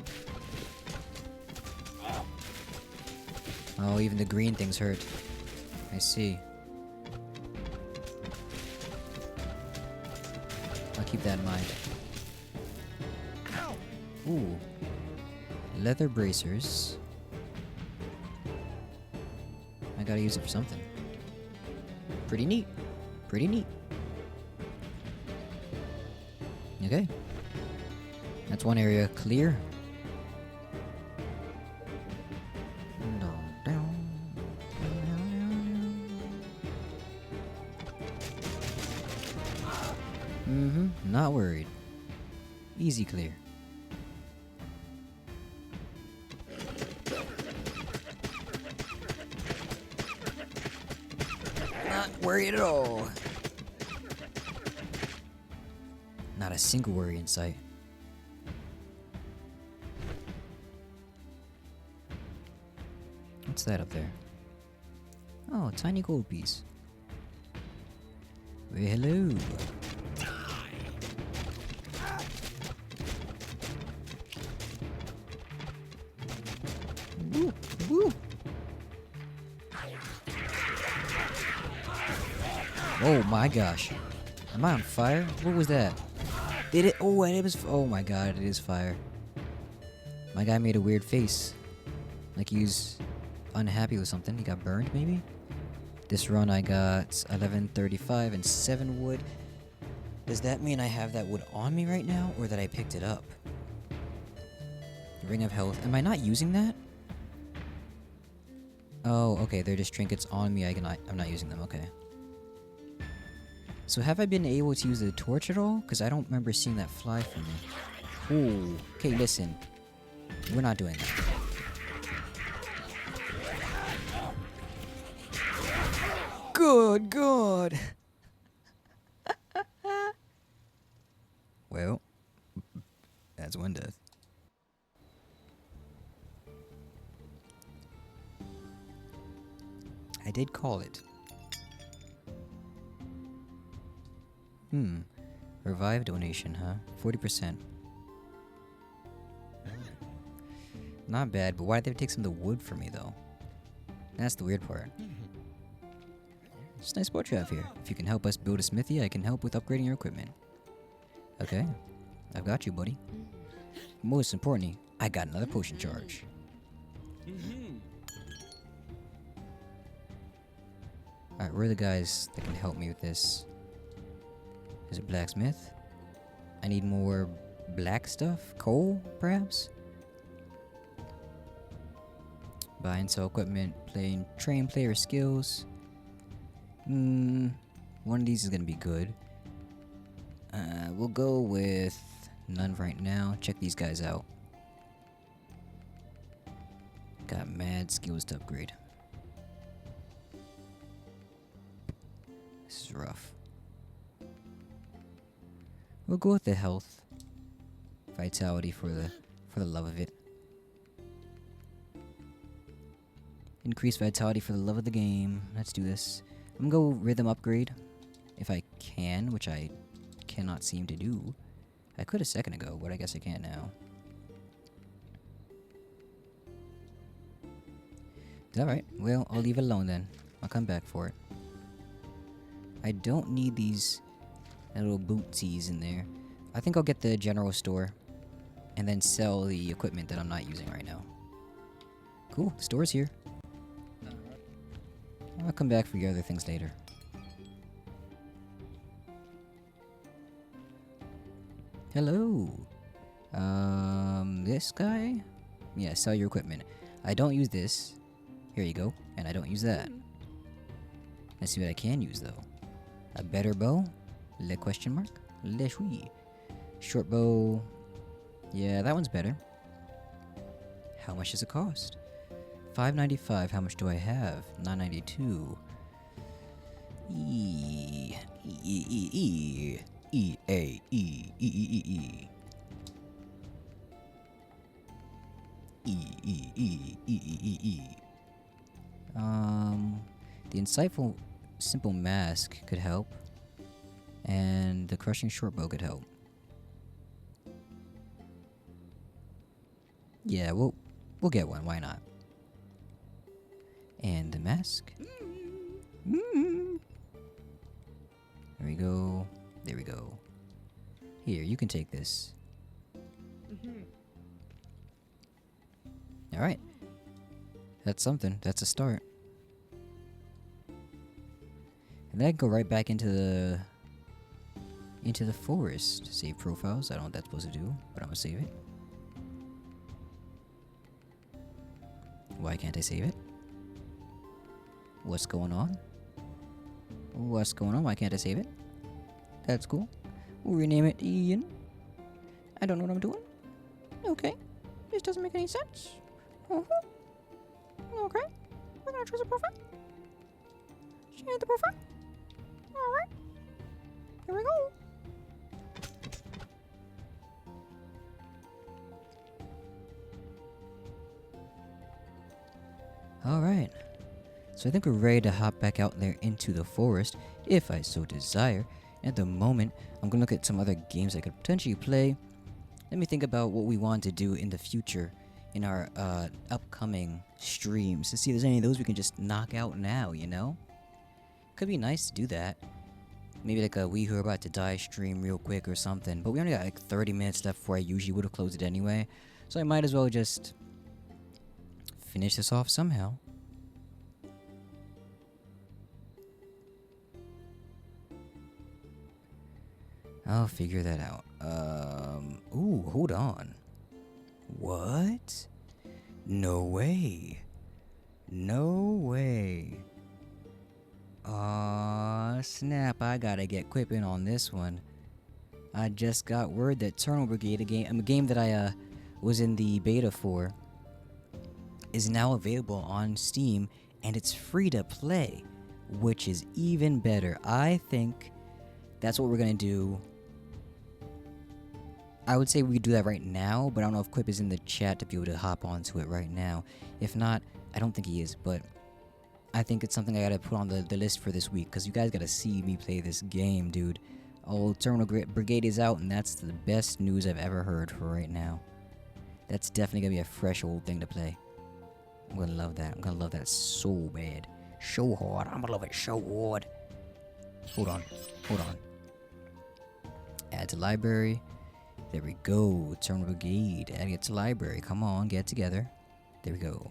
Oh, even the green things hurt. I see. I'll keep that in mind. Ooh. Leather bracers. I gotta use it for something. Pretty neat. Pretty neat. Okay. That's one area clear. Not worried. Easy clear. Not worried at all. Not a single worry in sight. What's that up there? Oh, a tiny gold piece. Well, hello. Woo, woo. Oh my gosh. Am I on fire? What was that? Did it? Oh, it was. Oh my god, it is fire. My guy made a weird face. Like he was unhappy with something. He got burned, maybe? This run I got 1135 and 7 wood. Does that mean I have that wood on me right now, or that I picked it up? Ring of Health. Am I not using that? Oh, okay. They're just trinkets on me. I'm not using them. Okay. So have I been able to use the torch at all? Because I don't remember seeing that fly for me. Ooh. Okay, listen. We're not doing that. Good, good. Well, that's one death. I did call it. Revive donation, huh? 40%. Not bad, but why did they take some of the wood from me, though? That's the weird part. It's a nice boat you have here. If you can help us build a smithy, I can help with upgrading your equipment. Okay. I've got you, buddy. Most importantly, I got another potion charge. Alright, where are the guys that can help me with this? Is it blacksmith? I need more black stuff? Coal, perhaps? Buy and sell equipment, train player skills. One of these is gonna be good. We'll go with none right now. Check these guys out. Got mad skills to upgrade. This is rough. We'll go with the health. Vitality for the love of it. Increase vitality for the love of the game. Let's do this. I'm gonna go rhythm upgrade. If I can, which I cannot seem to do. I could a second ago, but I guess I can't now. Alright, well, I'll leave it alone then. I'll come back for it. I don't need these little bootsies in there. I think I'll get the general store and then sell the equipment that I'm not using right now. Cool, the store's here. I'll come back for your other things later. Hello. This guy? Yeah, sell your equipment. I don't use this. Here you go. And I don't use that. Let's see what I can use though. A better bow? Le question mark? Le oui. Short bow. Yeah, that one's better. How much does it cost? $5.95. How much do I have? $9.92. E A E. The insightful simple mask could help, and the crushing short bow could help. Yeah, we'll get one. Why not? And the mask. There we go. There we go. Here, you can take this. Alright. That's something. That's a start. And then I can go right back into the forest. Save profiles. I don't know what that's supposed to do, but I'm gonna save it. Why can't I save it? What's going on? What's going on? Why can't I save it? That's cool. We'll rename it Ian. I don't know what I'm doing. Okay. This doesn't make any sense. Okay. We're gonna choose a profile. Change the profile. Alright. Here we go. Alright. So I think we're ready to hop back out there into the forest, if I so desire. At the moment, I'm gonna look at some other games I could potentially play. Let me think about what we want to do in the future in our upcoming streams to see if there's any of those we can just knock out now, you know? Could be nice to do that. Maybe like a We Who Are About to Die stream real quick or something. But we only got like 30 minutes left before I usually would have closed it anyway. So I might as well just finish this off somehow. I'll figure that out. Ooh, hold on. What? No way. No way. Aw, snap, I gotta get quipping on this one. I just got word that Eternal Brigade, a game that I was in the beta for, is now available on Steam, and it's free to play, which is even better. I think that's what we're gonna do. I would say we could do that right now, but I don't know if Quip is in the chat to be able to hop onto it right now. If not, I don't think he is, but I think it's something I gotta put on the list for this week, because you guys gotta see me play this game, dude. Oh, Eternal Brigade is out, and that's the best news I've ever heard for right now. That's definitely gonna be a fresh old thing to play. I'm gonna love that. I'm gonna love that so bad. So hard. I'm gonna love it so hard. Hold on. Hold on. Add to library. There we go. Eternal Brigade. Add it to library. Come on, get together. There we go.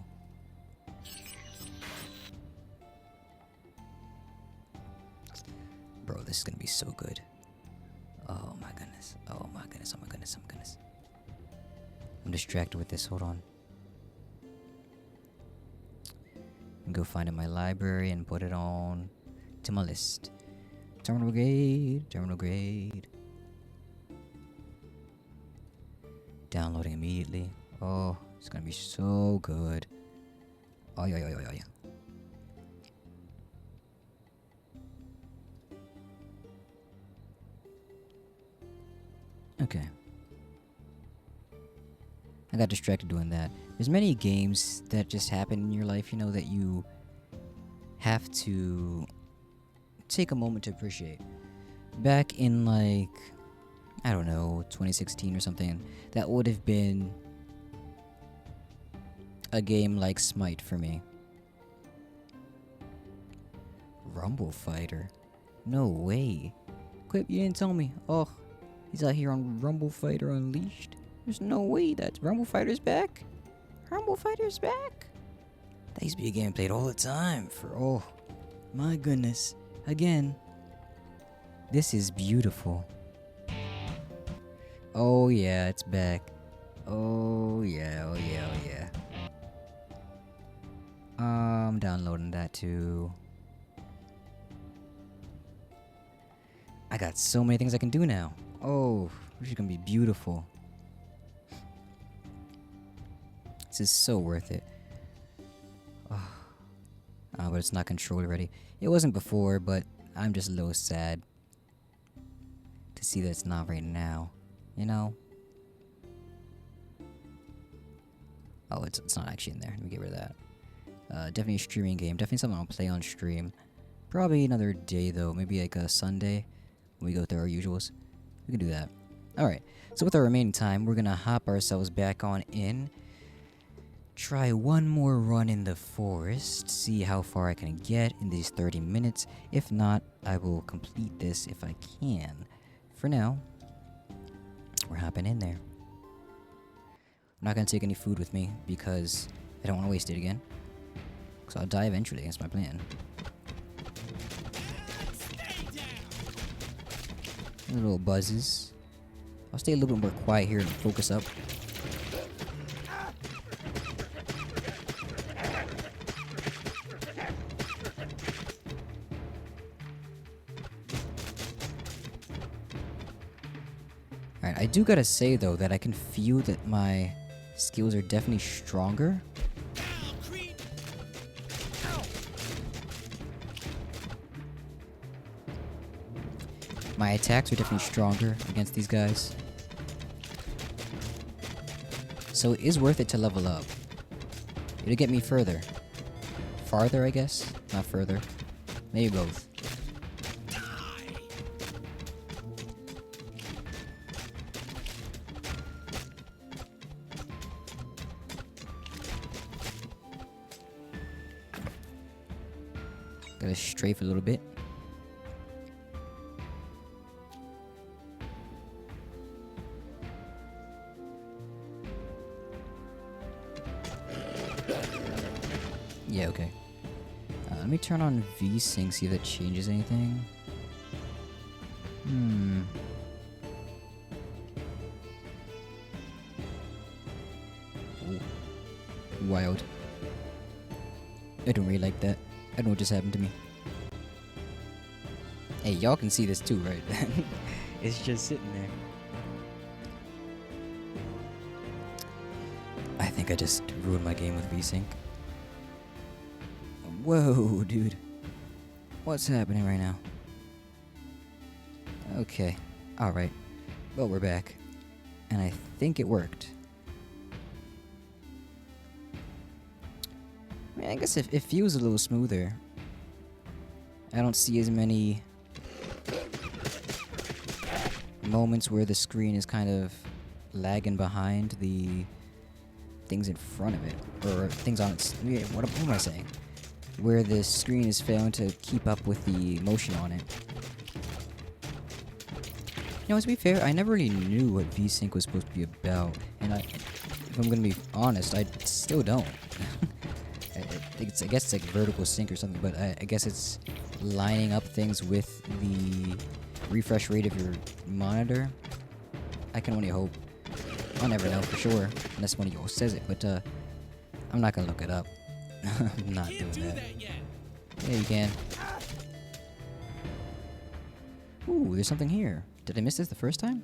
Bro, this is gonna be so good. Oh my goodness. Oh my goodness. Oh my goodness. Oh my goodness. I'm distracted with this. Hold on. Go find it in my library and put it on. to my list. Terminal grade, terminal grade. Downloading immediately. Oh, it's gonna be so good. Oh, yeah. Okay. I got distracted doing that. There's many games that just happen in your life, you know, that you have to take a moment to appreciate. Back in, like, I don't know, 2016 or something, that would have been a game like Smite for me. Rumble Fighter? No way. Quip, you didn't tell me. Oh, he's out here on Rumble Fighter Unleashed. There's no way that Rumble Fighter's back. Rumble Fighter's back. That used to be a game I played all the time for, oh, my goodness. Again. This is beautiful. Oh yeah, it's back. Oh yeah. I'm downloading that too. I got so many things I can do now. Oh, this is gonna be beautiful. This is so worth it. Oh, but it's not controlled already. It wasn't before, but I'm just a little sad to see that it's not right now. You know? Oh, it's not actually in there. Let me get rid of that. Definitely a streaming game. Definitely something I'll play on stream. Probably another day, though. Maybe like a Sunday. When we go through our usuals. We can do that. Alright. So with our remaining time, we're gonna hop ourselves back on in. Try one more run in the forest. See how far I can get in these 30 minutes. If not, I will complete this if I can. For now, we're hopping in there. I'm not gonna take any food with me because I don't want to waste it again. Because I'll die eventually, that's my plan. Little buzzes. I'll stay a little bit more quiet here and focus up. Alright, I do gotta say though that I can feel that my skills are definitely stronger. My attacks are definitely stronger against these guys. So it is worth it to level up. It'll get me further. Farther, I guess? Not further. Maybe both. Gotta strafe a little bit. Yeah, okay. Let me turn on VSync, see if that changes anything. Ooh. Wild. I don't really like that. I don't know what just happened to me. Hey, y'all can see this too, right? It's just sitting there. I think I just ruined my game with VSync. Whoa, dude. What's happening right now? Okay. Alright. Well, we're back. And I think it worked. I mean, I guess it feels a little smoother. I don't see as many moments where the screen is kind of lagging behind the things in front of it. Or things on its... What am I saying? Where the screen is failing to keep up with the motion on it. You know, to be fair, I never really knew what VSync was supposed to be about. And if I'm gonna be honest, I still don't. I guess it's like vertical sync or something, but I guess it's lining up things with the refresh rate of your monitor. I can only hope. I'll never know for sure, unless one of you says it, but I'm not gonna look it up. I'm not doing that. Yeah, you can. Ooh, there's something here. Did I miss this the first time?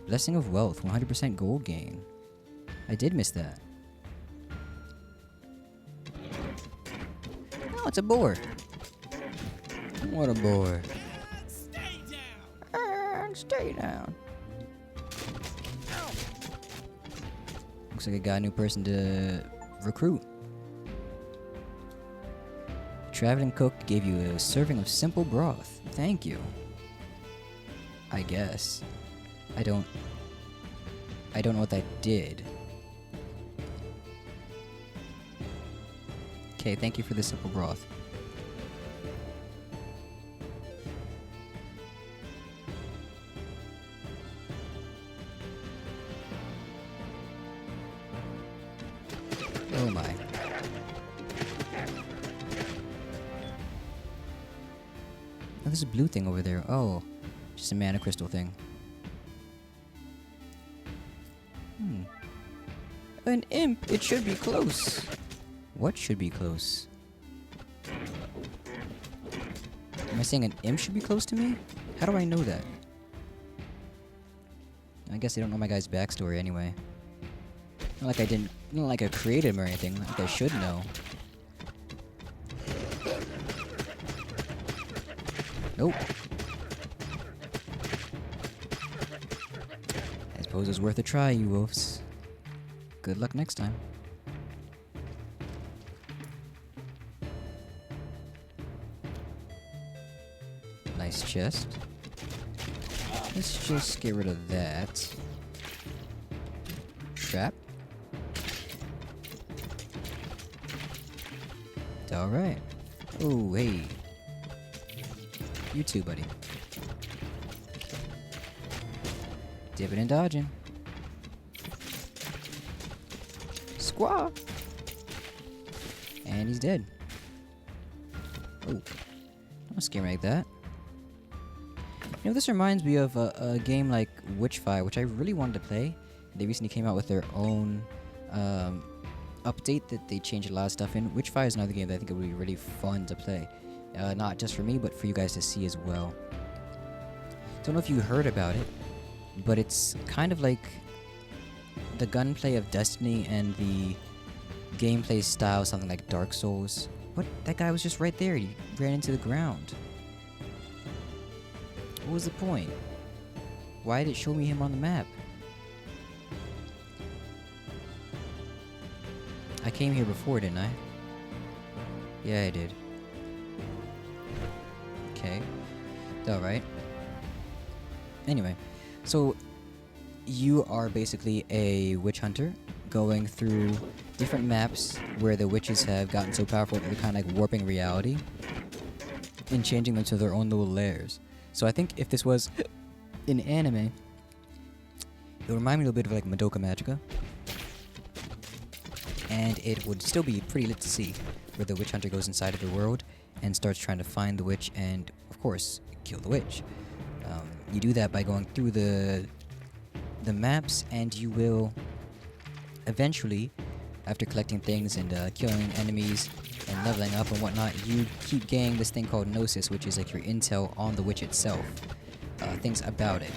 Blessing of Wealth, 100% gold gain. I did miss that. Oh, it's a boar. What a boar. Stay down. And stay down. Looks like I got a new person to recruit. Traveling cook gave you a serving of simple broth. Thank you. I guess. I don't know what that did. Okay, thank you for the simple broth. Oh my. Oh, there's a blue thing over there. Oh, just a mana crystal thing. An imp! It should be close! What should be close? Am I saying an imp should be close to me? How do I know that? I guess I don't know my guy's backstory anyway. Not like I didn't... Not like I created him or anything. Like I should know. Nope. I suppose it's worth a try, you wolves. Good luck next time. Nice chest. Let's just get rid of that. Trap. Alright. Oh, hey. You too, buddy. Dipping and dodging. Squaw! And he's dead. Oh. Don't scare me like that. You know, this reminds me of a game like Witchfire, which I really wanted to play. They recently came out with their own update that they changed a lot of stuff in. Witchfire is another game that I think it would be really fun to play. Not just for me, but for you guys to see as well. Don't know if you heard about it, but it's kind of like the gunplay of Destiny and the gameplay style something like Dark Souls. What? That guy was just right there. He ran into the ground. What was the point? Why did it show me him on the map? I came here before, didn't I? Yeah, I did. Okay. Alright. Anyway, so you are basically a witch hunter going through different maps where the witches have gotten so powerful that they're kind of like warping reality and changing them to their own little lairs. So I think if this was an anime, it would remind me a little bit of like Madoka Magica. And it would still be pretty lit to see, where the witch hunter goes inside of the world and starts trying to find the witch and, of course, kill the witch. You do that by going through the maps, and you will eventually, after collecting things and killing enemies and leveling up and whatnot, you keep getting this thing called Gnosis, which is like your intel on the witch itself, things about it.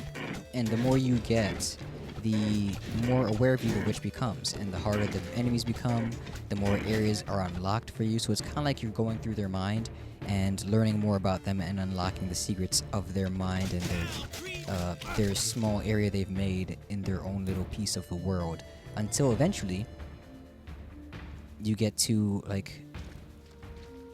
And the more you get, the more aware of you the witch becomes, and the harder the enemies become, the more areas are unlocked for you. So it's kind of like you're going through their mind and learning more about them and unlocking the secrets of their mind and their small area they've made in their own little piece of the world, until eventually you get to like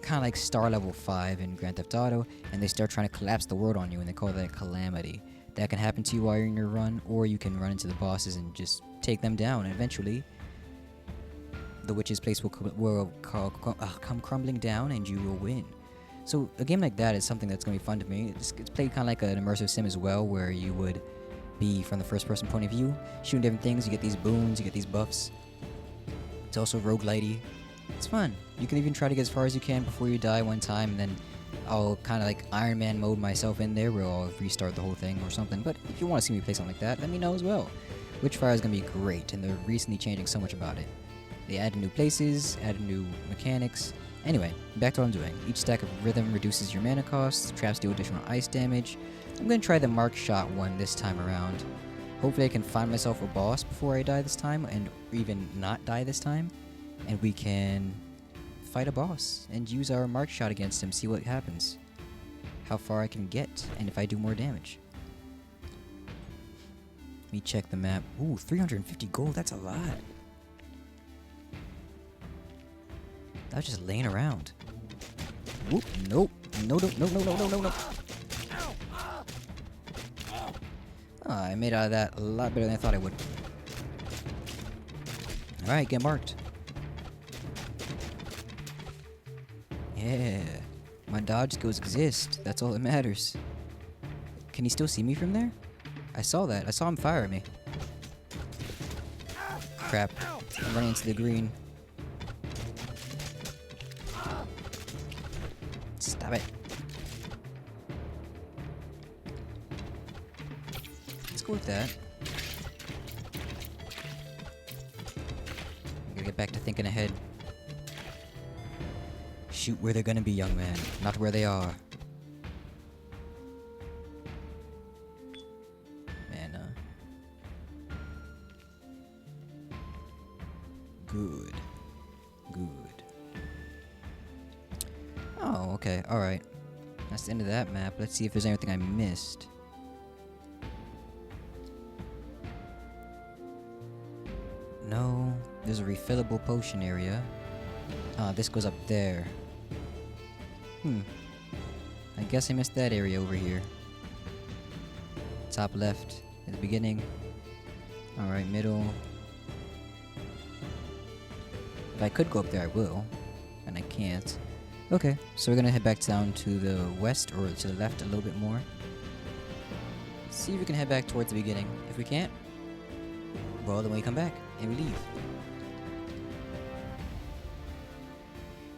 kind of like star level 5 in Grand Theft Auto, and they start trying to collapse the world on you, and they call that a calamity. That can happen to you while you're in your run, or you can run into the bosses and just take them down, and eventually the witch's place will come crumbling down and you will win. So a game like that is something that's going to be fun to me. It's played kind of like an immersive sim as well, where you would be from the first person point of view, shooting different things. You get these boons, you get these buffs. It's also roguelite-y. It's fun. You can even try to get as far as you can before you die one time, and then I'll kind of like Iron Man mode myself in there, where I'll restart the whole thing or something. But if you want to see me play something like that, let me know as well. Witchfire is going to be great, and they're recently changing so much about it. They added new places, added new mechanics, Anyway, back to what I'm doing. Each stack of rhythm reduces your mana costs, traps deal additional ice damage. I'm gonna try the mark shot one this time around. Hopefully I can find myself a boss before I die this time, and even not die this time. And we can fight a boss and use our mark shot against him, see what happens. How far I can get, and if I do more damage. Let me check the map. Ooh, 350 gold, that's a lot. That was just laying around. Whoop, nope. No, no, no, no, no, no, no, no. Oh, I made out of that a lot better than I thought I would. Alright, get marked. Yeah. My dodge skills exist. That's all that matters. Can he still see me from there? I saw that. I saw him fire at me. Crap. I'm running into the green. Stop it. Let's go with that. I gotta get back to thinking ahead. Shoot where they're gonna be, young man, not where they are. Man, good. Good. Oh, okay, alright. That's the end of that map. Let's see if there's anything I missed. No, there's a refillable potion area. This goes up there. I guess I missed that area over here. Top left at the beginning. Alright, middle. If I could go up there, I will. And I can't. Okay, so we're gonna head back down to the west, or to the left a little bit more. See if we can head back towards the beginning. If we can't, well, then we come back and we leave.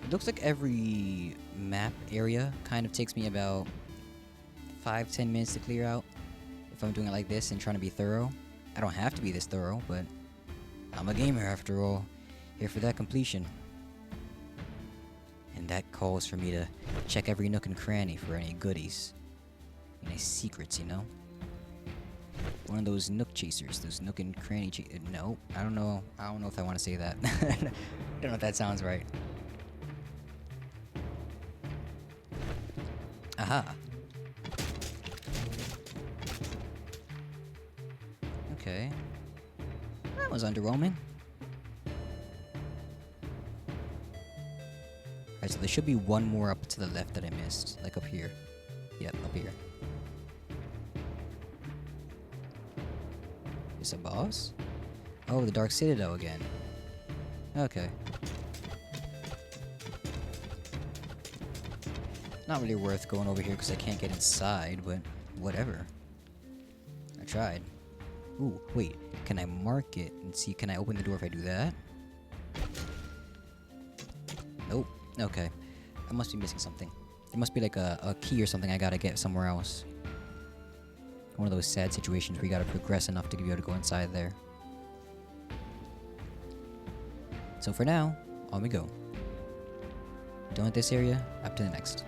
It looks like every map area kind of takes me about 5-10 minutes to clear out if I'm doing it like this and trying to be thorough. I don't have to be this thorough, but I'm a gamer after all, here for that completion. And that calls for me to check every nook and cranny for any goodies. Any secrets, you know? One of those nook chasers, those nook and cranny no, I don't know if I want to say that. I don't know if that sounds right. Aha. Okay. That was underwhelming. Alright, so there should be one more up to the left that I missed. Like up here. Yep, up here. Is a boss? Oh, the Dark Citadel again. Okay. Not really worth going over here because I can't get inside, but whatever. I tried. Ooh, wait. Can I mark it and see? Can I open the door if I do that? Nope. Okay. I must be missing something. There must be like a key or something I gotta get somewhere else. One of those sad situations where you gotta progress enough to be able to go inside there. So for now, on we go. Done with this area, up to the next.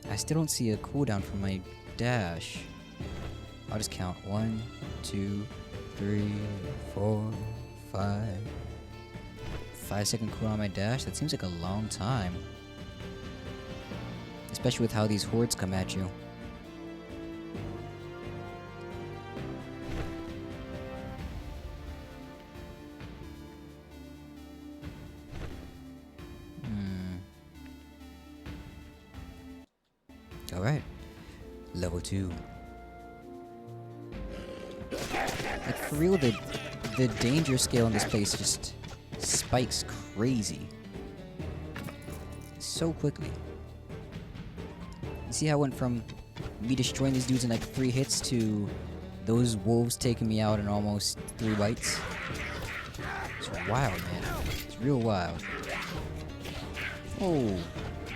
I still don't see a cooldown for my dash. I'll just count. 1, 2, 3, 4, 5. 5-second cooldown on my dash? That seems like a long time. Especially with how these hordes come at you. Alright. Level 2. Like, for real, the danger scale in this place just spikes crazy. So quickly. You see how it went from me destroying these dudes in like 3 hits to those wolves taking me out in almost 3 bites? It's wild, man. It's real wild. Oh.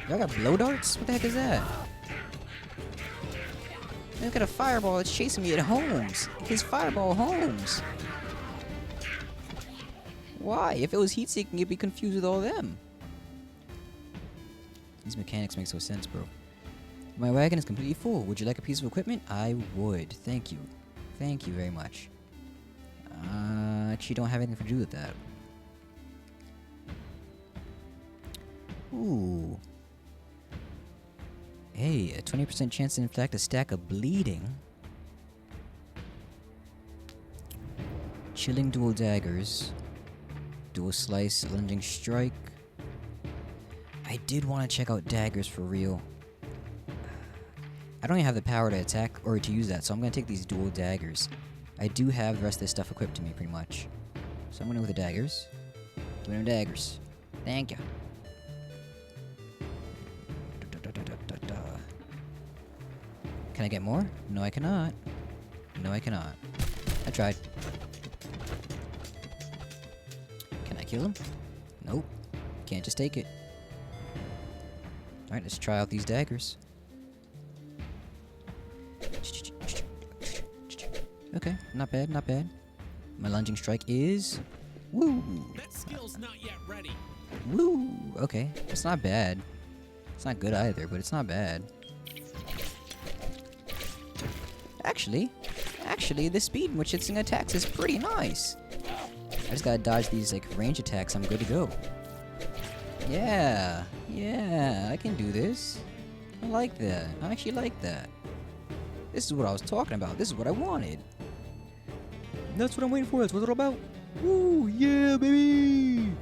Y'all got blow darts? What the heck is that? I've got a fireball that's chasing me at Holmes. His fireball Holmes. Why? If it was heat seeking, you'd be confused with all them. These mechanics make no sense, bro. My wagon is completely full. Would you like a piece of equipment? I would. Thank you. Thank you very much. Actually don't have anything to do with that. Ooh. Hey, a 20% chance to inflict a stack of bleeding. Chilling dual daggers. Dual slice, lunging strike. I did want to check out daggers for real. I don't even have the power to attack or to use that, so I'm going to take these dual daggers. I do have the rest of this stuff equipped to me, pretty much. So I'm going to go with the daggers. Doing the daggers. Thank you. Can I get more? No, I cannot. No, I cannot. I tried. Can I kill him? Nope. Can't just take it. Alright, let's try out these daggers. Okay, not bad, not bad. My lunging strike is... Woo! That skill's not yet ready. Woo! Okay, it's not bad. It's not good either, but it's not bad. Actually, the speed in which this thing attacks is pretty nice. I just gotta dodge these, like, range attacks. I'm good to go. Yeah, I can do this. I like that. I actually like that. This is what I was talking about. This is what I wanted. That's what I'm waiting for. That's what it's all about. Woo, yeah, baby!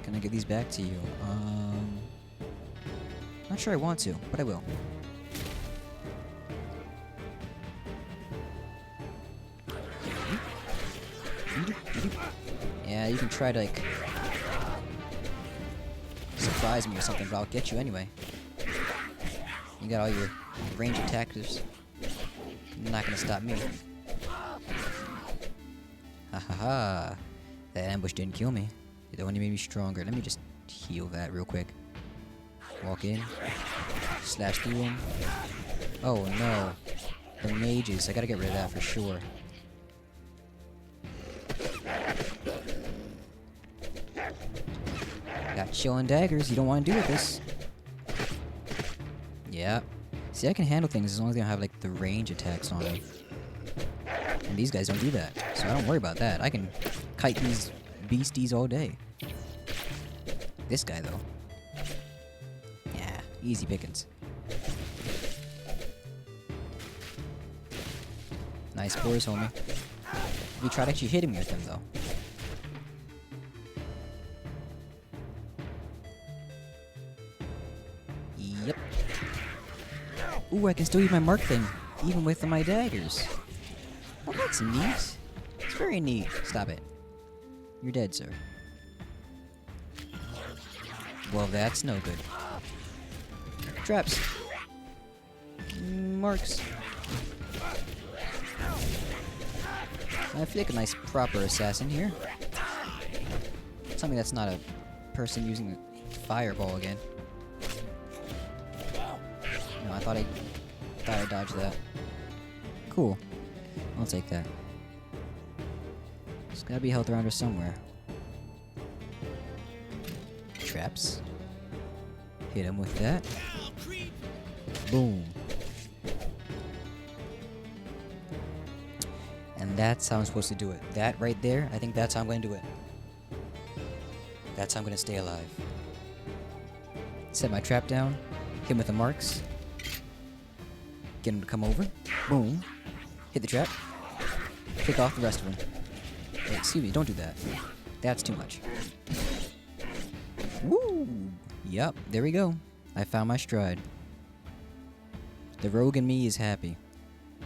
Can I get these back to you? Not sure I want to, but I will. Yeah, you can try to, like, surprise me or something, but I'll get you anyway. You got all your range attackers. You're not gonna stop me. Ha ha ha. That ambush didn't kill me. It only made me stronger. Let me just heal that real quick. Walk in. Slash through him. Oh no. The mages. I gotta get rid of that for sure. Got chilling daggers. You don't want to do with this. Yeah. See, I can handle things as long as they don't have, like, the range attacks on me. And these guys don't do that, so I don't worry about that. I can kite these beasties all day. This guy, though. Yeah, easy pickings. Nice spores, homie. We tried actually hitting me with them, though. Yep. Ooh, I can still use my mark thing, even with my daggers. Well, that's neat. It's very neat. Stop it. You're dead, sir. Well, that's no good. Traps. Marks. I feel like a nice proper assassin here. Something that's not a person using a fireball again. No, I thought I dodged that. Cool. I'll take that. There's gotta be health around her somewhere. Traps. Hit him with that. Boom. And that's how I'm supposed to do it. That right there, I think that's how I'm going to do it. That's how I'm going to stay alive. Set my trap down. Hit him with the marks. Get him to come over. Boom. Hit the trap. Pick off the rest of them. Hey, excuse me, don't do that. That's too much. Woo! Yep, there we go. I found my stride. The rogue in me is happy.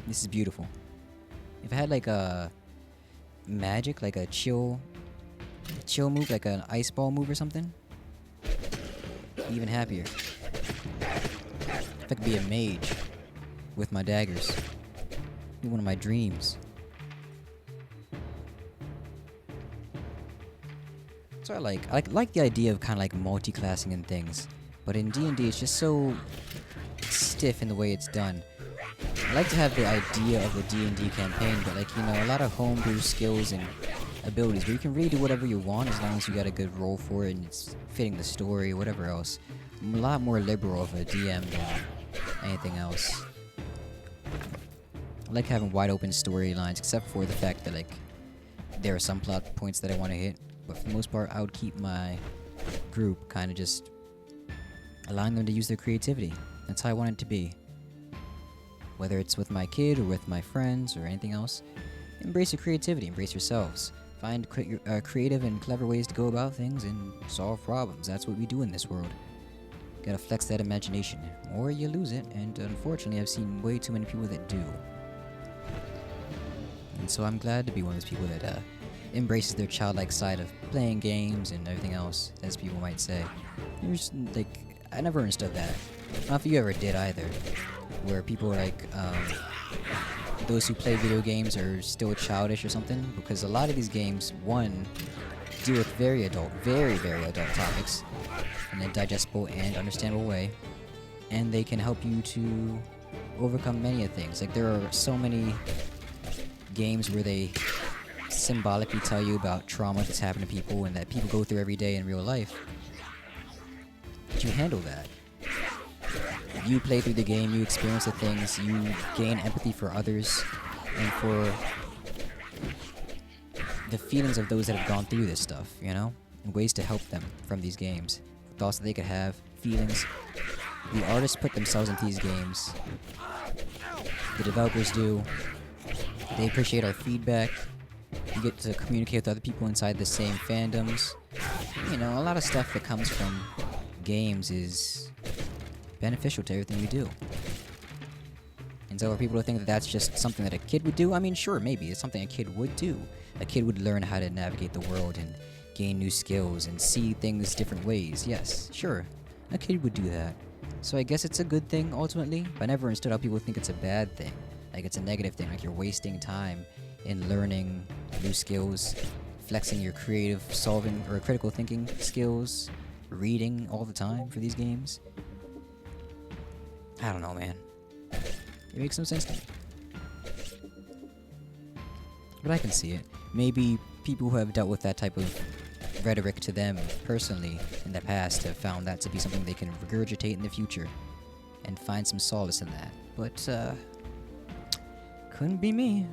This is beautiful. If I had like a magic, like a chill move, like an ice ball move or something, I'd be even happier. If I could be a mage with my daggers, it'd be one of my dreams. So I like the idea of kind of like multi-classing and things, but in D&D it's just so stiff in the way it's done. I like to have the idea of a D&D campaign, but like, you know, a lot of homebrew skills and abilities where you can really do whatever you want as long as you got a good role for it and it's fitting the story, whatever else. I'm a lot more liberal of a DM than anything else. I like having wide open storylines, except for the fact that like there are some plot points that I want to hit, but for the most part I would keep my group kind of just allowing them to use their creativity. That's how I want it to be. Whether it's with my kid or with my friends or anything else, embrace your creativity, embrace yourselves. Find creative and clever ways to go about things and solve problems. That's what we do in this world. Gotta flex that imagination, or you lose it, and unfortunately I've seen way too many people that do. And so I'm glad to be one of those people that embraces their childlike side of playing games and everything else, as people might say. There's, like, I never understood that. I don't know if you ever did either, where people are like, those who play video games are still childish or something, because a lot of these games, one, deal with very adult topics in a digestible and understandable way, and they can help you to overcome many of things. Like, there are so many games where they symbolically tell you about trauma that's happened to people and that people go through every day in real life. But you handle that. You play through the game, you experience the things, you gain empathy for others and for the feelings of those that have gone through this stuff, you know? And ways to help them from these games. Thoughts that they could have, feelings. The artists put themselves into these games. The developers do. They appreciate our feedback. You get to communicate with other people inside the same fandoms. You know, a lot of stuff that comes from games is beneficial to everything we do. And so for people to think that that's just something that a kid would do, I mean, sure, maybe. It's something a kid would do. A kid would learn how to navigate the world and gain new skills and see things different ways. Yes, sure. A kid would do that. So I guess it's a good thing, ultimately. But I never understood how people think it's a bad thing. Like, it's a negative thing. Like, you're wasting time in learning new skills, flexing your creative solving or critical thinking skills, reading all the time for these games. I don't know, man. It makes no sense to me. But I can see it. Maybe people who have dealt with that type of rhetoric to them personally in the past have found that to be something they can regurgitate in the future and find some solace in that. But, couldn't be me.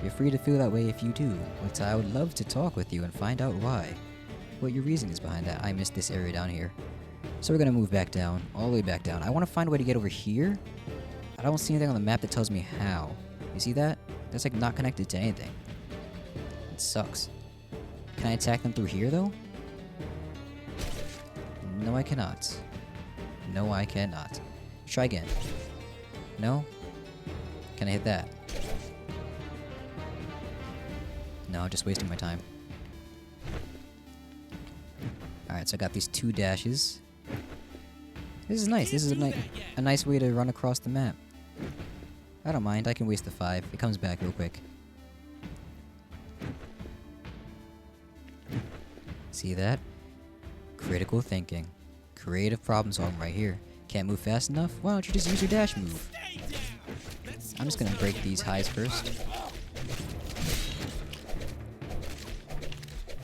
You're free to feel that way if you do, but I would love to talk with you and find out why. What your reason is behind that. I missed this area down here. So we're gonna move back down, all the way back down. I want to find a way to get over here. I don't see anything on the map that tells me how. You see that? That's like not connected to anything. It sucks. Can I attack them through here though? No, I cannot. No, I cannot. Try again. No? Can I hit that? No, just wasting my time. Alright, so I got these 2 dashes. This is nice. This is a nice way to run across the map. I don't mind. I can waste the 5. It comes back real quick. See that? Critical thinking. Creative problem solving right here. Can't move fast enough? Why don't you just use your dash move? I'm just gonna break these highs first.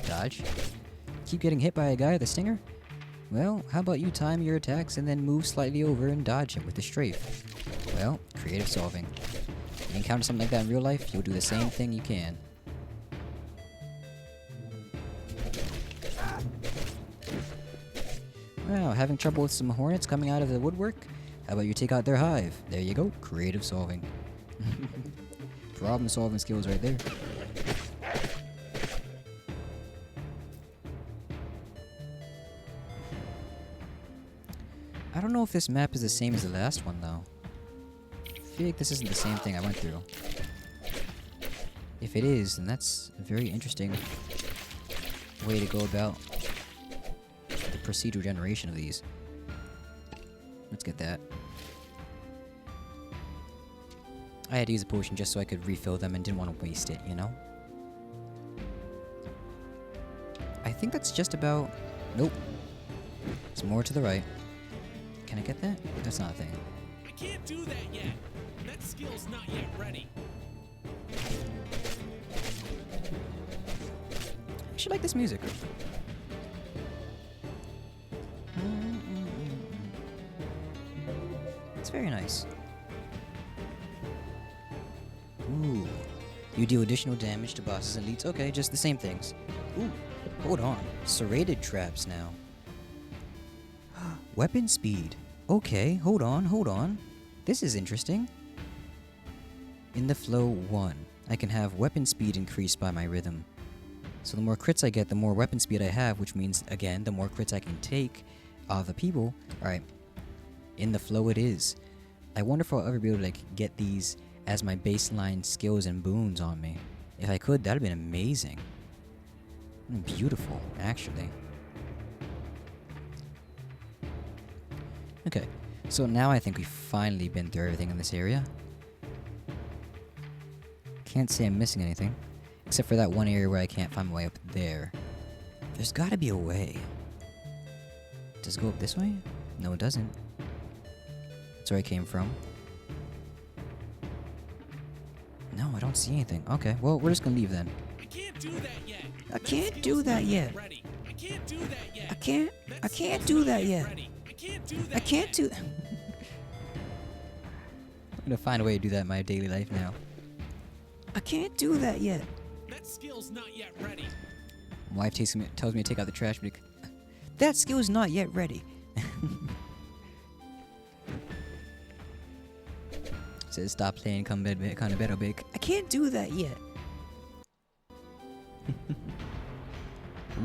Dodge. Keep getting hit by a guy with a stinger? Well, how about you time your attacks and then move slightly over and dodge him with the strafe? Well, creative solving. If you encounter something like that in real life, you'll do the same thing you can. Wow, having trouble with some hornets coming out of the woodwork? How about you take out their hive? There you go, creative solving. Problem solving skills right there. I don't know if this map is the same as the last one, though. I feel like this isn't the same thing I went through. If it is, then that's a very interesting way to go about the procedural generation of these. Let's get that. I had to use a potion just so I could refill them and didn't want to waste it, you know? I think that's just about... Nope. It's more to the right. Can I get that? That's not a thing. can't do that yet. That skill's not yet ready. I should like this music. It's very nice. Ooh. You deal additional damage to bosses and elites. Okay, just the same things. Ooh, hold on. Serrated traps now. Weapon speed. Okay, hold on. This is interesting. In the flow 1, I can have weapon speed increased by my rhythm. So the more crits I get, the more weapon speed I have, which means, again, the more crits I can take of the people. Alright. In the flow it is. I wonder if I'll ever be able to, like, get these as my baseline skills and boons on me. If I could, that'd have been amazing. Beautiful, actually. Okay, so now I think we've finally been through everything in this area. Can't say I'm missing anything. Except for that one area where I can't find my way up there. There's gotta be a way. Does it go up this way? No, it doesn't. That's where I came from. No, I don't see anything. Okay, well, we're just gonna leave then. I can't do that yet. I can't do that yet. Ready. I can't do that yet. I can't do that yet. Ready. I can't do that. I can't do. I'm gonna find a way to do that in my daily life now. I can't do that yet. That skill's not yet ready. My wife tells me to take out the trash, but that skill is not yet ready. Says stop playing, come bed, kind of better, big. I can't do that yet.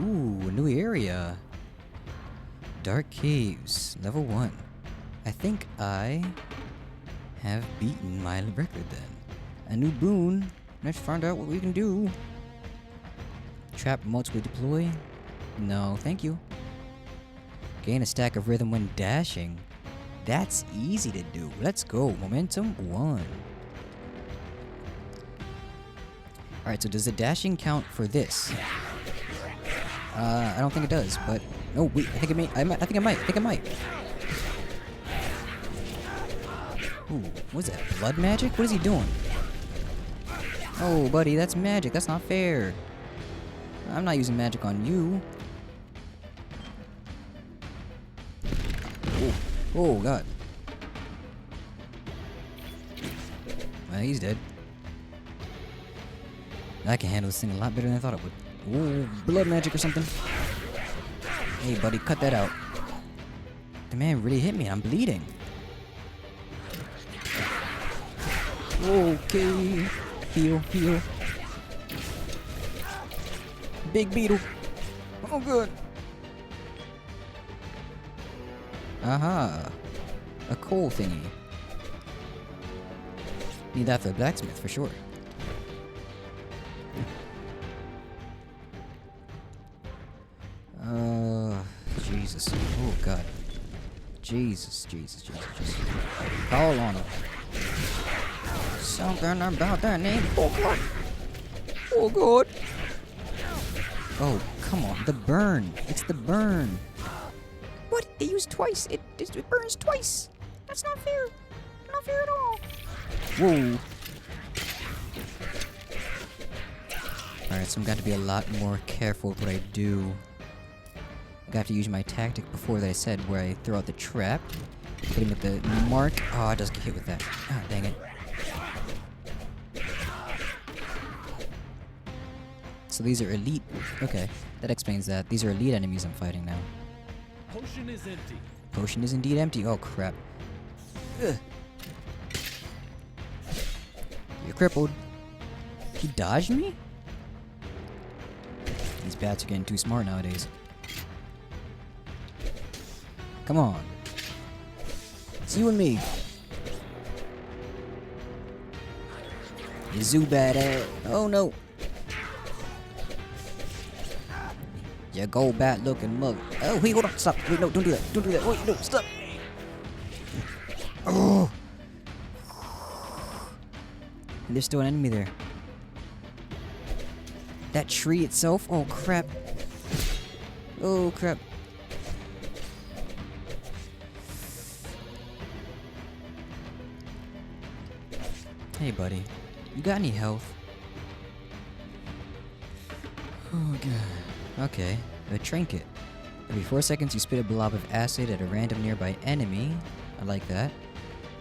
Ooh, a new area. Dark Caves, level 1. I think I have beaten my record then. A new boon. Let's find out what we can do. Trap multiple deploy? No, thank you. Gain a stack of rhythm when dashing. That's easy to do. Let's go. Momentum 1. Alright, so does the dashing count for this? I don't think it does, but... Oh, wait, I think it may... I think it might. Ooh, what's that? Blood magic? What is he doing? Oh, buddy, that's magic. That's not fair. I'm not using magic on you. Oh, oh God. Well, he's dead. I can handle this thing a lot better than I thought it would. Oh, blood magic or something. Hey, buddy, cut that out. The man really hit me. I'm bleeding. Okay. Heal. Big beetle. Oh, good. Aha. A coal thingy. Need that for the blacksmith, for sure. Jesus. Oh, God. Jesus. Call on him. Something about that name. Oh, God. Oh, God. Oh, come on. The burn. It's the burn. What? It used twice. It burns twice. That's not fair. Not fair at all. Whoa. Alright, so I'm going to be a lot more careful with what I do. I got to use my tactic before that I said where I throw out the trap. Hit him with the mark. Oh, it does get hit with that. Ah, dang it. So these are elite. Okay, that explains that. These are elite enemies I'm fighting now. Potion is empty. Potion is indeed empty. Oh, crap. Ugh. You're crippled. He dodged me? These bats are getting too smart nowadays. Come on. It's you and me. You Zubat ass. Oh no. You go bat looking mug. Oh, wait, hold on. Stop. Wait, no, don't do that. Don't do that. Wait, no, stop. Oh. And there's still an enemy there. That tree itself? Oh, crap. Oh, crap. Hey, buddy. You got any health? Oh, God. Okay. A trinket. Every 4 seconds, you spit a blob of acid at a random nearby enemy. I like that.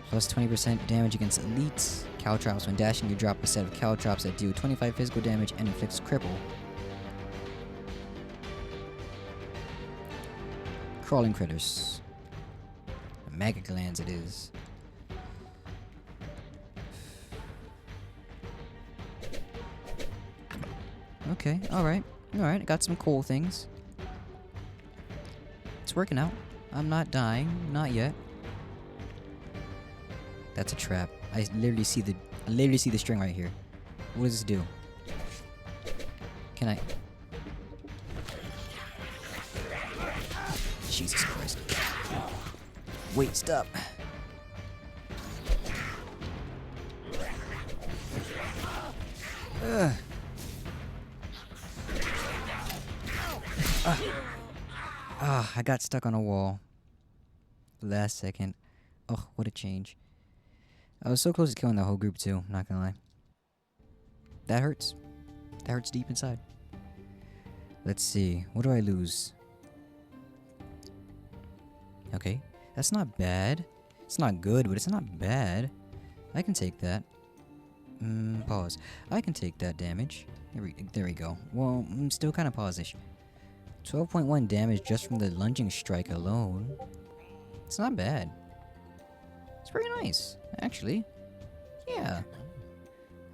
Plus 20% damage against elites. Caltrops. When dashing, you drop a set of caltrops that do 25 physical damage and inflicts cripple. Crawling critters. Maggot glands it is. Okay, alright. Alright, I got some cool things. It's working out. I'm not dying. Not yet. That's a trap. I literally see the string right here. What does this do? Can I... Jesus Christ. Wait, stop. Ugh. I got stuck on a wall. Last second. Oh, what a change. I was so close to killing the whole group too, not gonna lie. That hurts. That hurts deep inside. Let's see. What do I lose? Okay. That's not bad. It's not good, but it's not bad. I can take that. Pause. I can take that damage. There we go. Well, I'm still kind of pause-ish. 12.1 damage just from the lunging strike alone. It's not bad. It's pretty nice, actually. Yeah.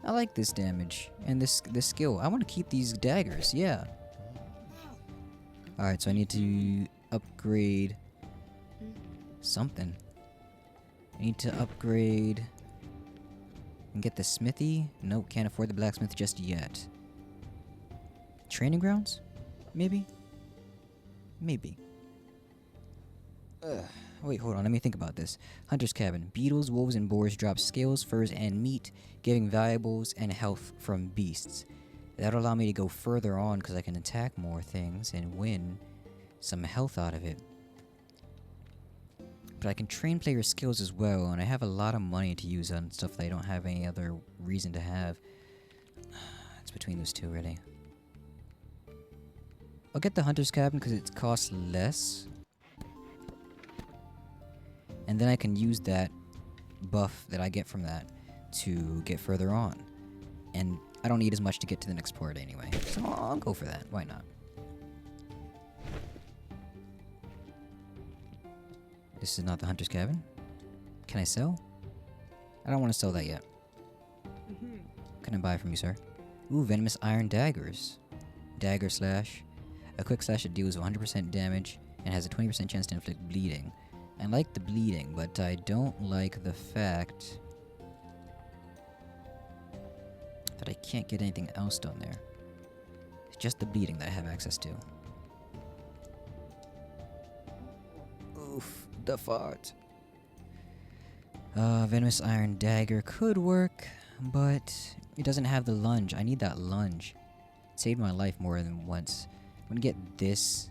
I like this damage and this skill. I want to keep these daggers, yeah. Alright, so I need to upgrade something. I need to upgrade and get the smithy. Nope, can't afford the blacksmith just yet. Training grounds? Maybe? Maybe. Wait, hold on, let me think about this. Hunter's cabin. Beetles, wolves, and boars drop scales, furs, and meat, giving valuables and health from beasts. That'll allow me to go further on because I can attack more things and win some health out of it. But I can train player skills as well, and I have a lot of money to use on stuff that I don't have any other reason to have. It's between those two, really. I'll get the Hunter's Cabin because it costs less. And then I can use that buff that I get from that to get further on. And I don't need as much to get to the next part anyway. So I'll go for that. Why not? This is not the Hunter's Cabin. Can I sell? I don't want to sell that yet. Can I buy from you, sir? Ooh, venomous iron daggers. Dagger slash. A quick slash that deals 100% damage and has a 20% chance to inflict bleeding. I like the bleeding, but I don't like the fact that I can't get anything else done there. It's just the bleeding that I have access to. Oof, the fart. Venomous iron dagger could work, but it doesn't have the lunge. I need that lunge. It saved my life more than once. I'm gonna get this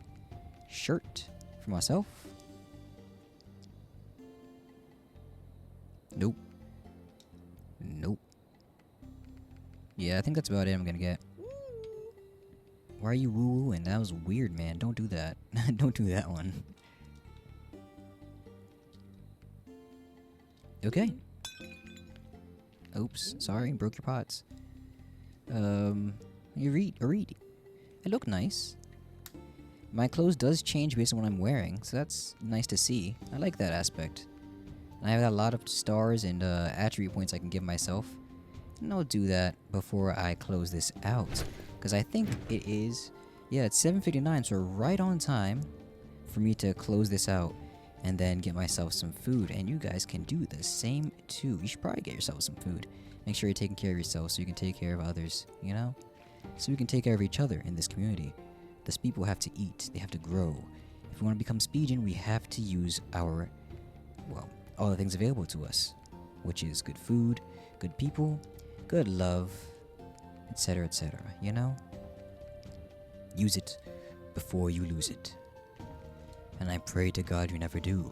shirt for myself. Nope. Nope. Yeah, I think that's about it I'm gonna get. Why are you woo-wooing? That was weird, man. Don't do that. Don't do that one. Okay. Oops. Sorry. Broke your pots. You read. I look nice. My clothes does change based on what I'm wearing, so that's nice to see. I like that aspect. And I have a lot of stars and attribute points I can give myself. And I'll do that before I close this out. Because I think it is... Yeah, it's 7:59, so right on time for me to close this out. And then get myself some food. And you guys can do the same too. You should probably get yourself some food. Make sure you're taking care of yourself so you can take care of others, you know? So we can take care of each other in this community. These people have to eat. They have to grow. If we want to become Speedgen, we have to use our... well, all the things available to us. Which is good food, good people, good love, etc., etc., you know? Use it before you lose it. And I pray to God you never do.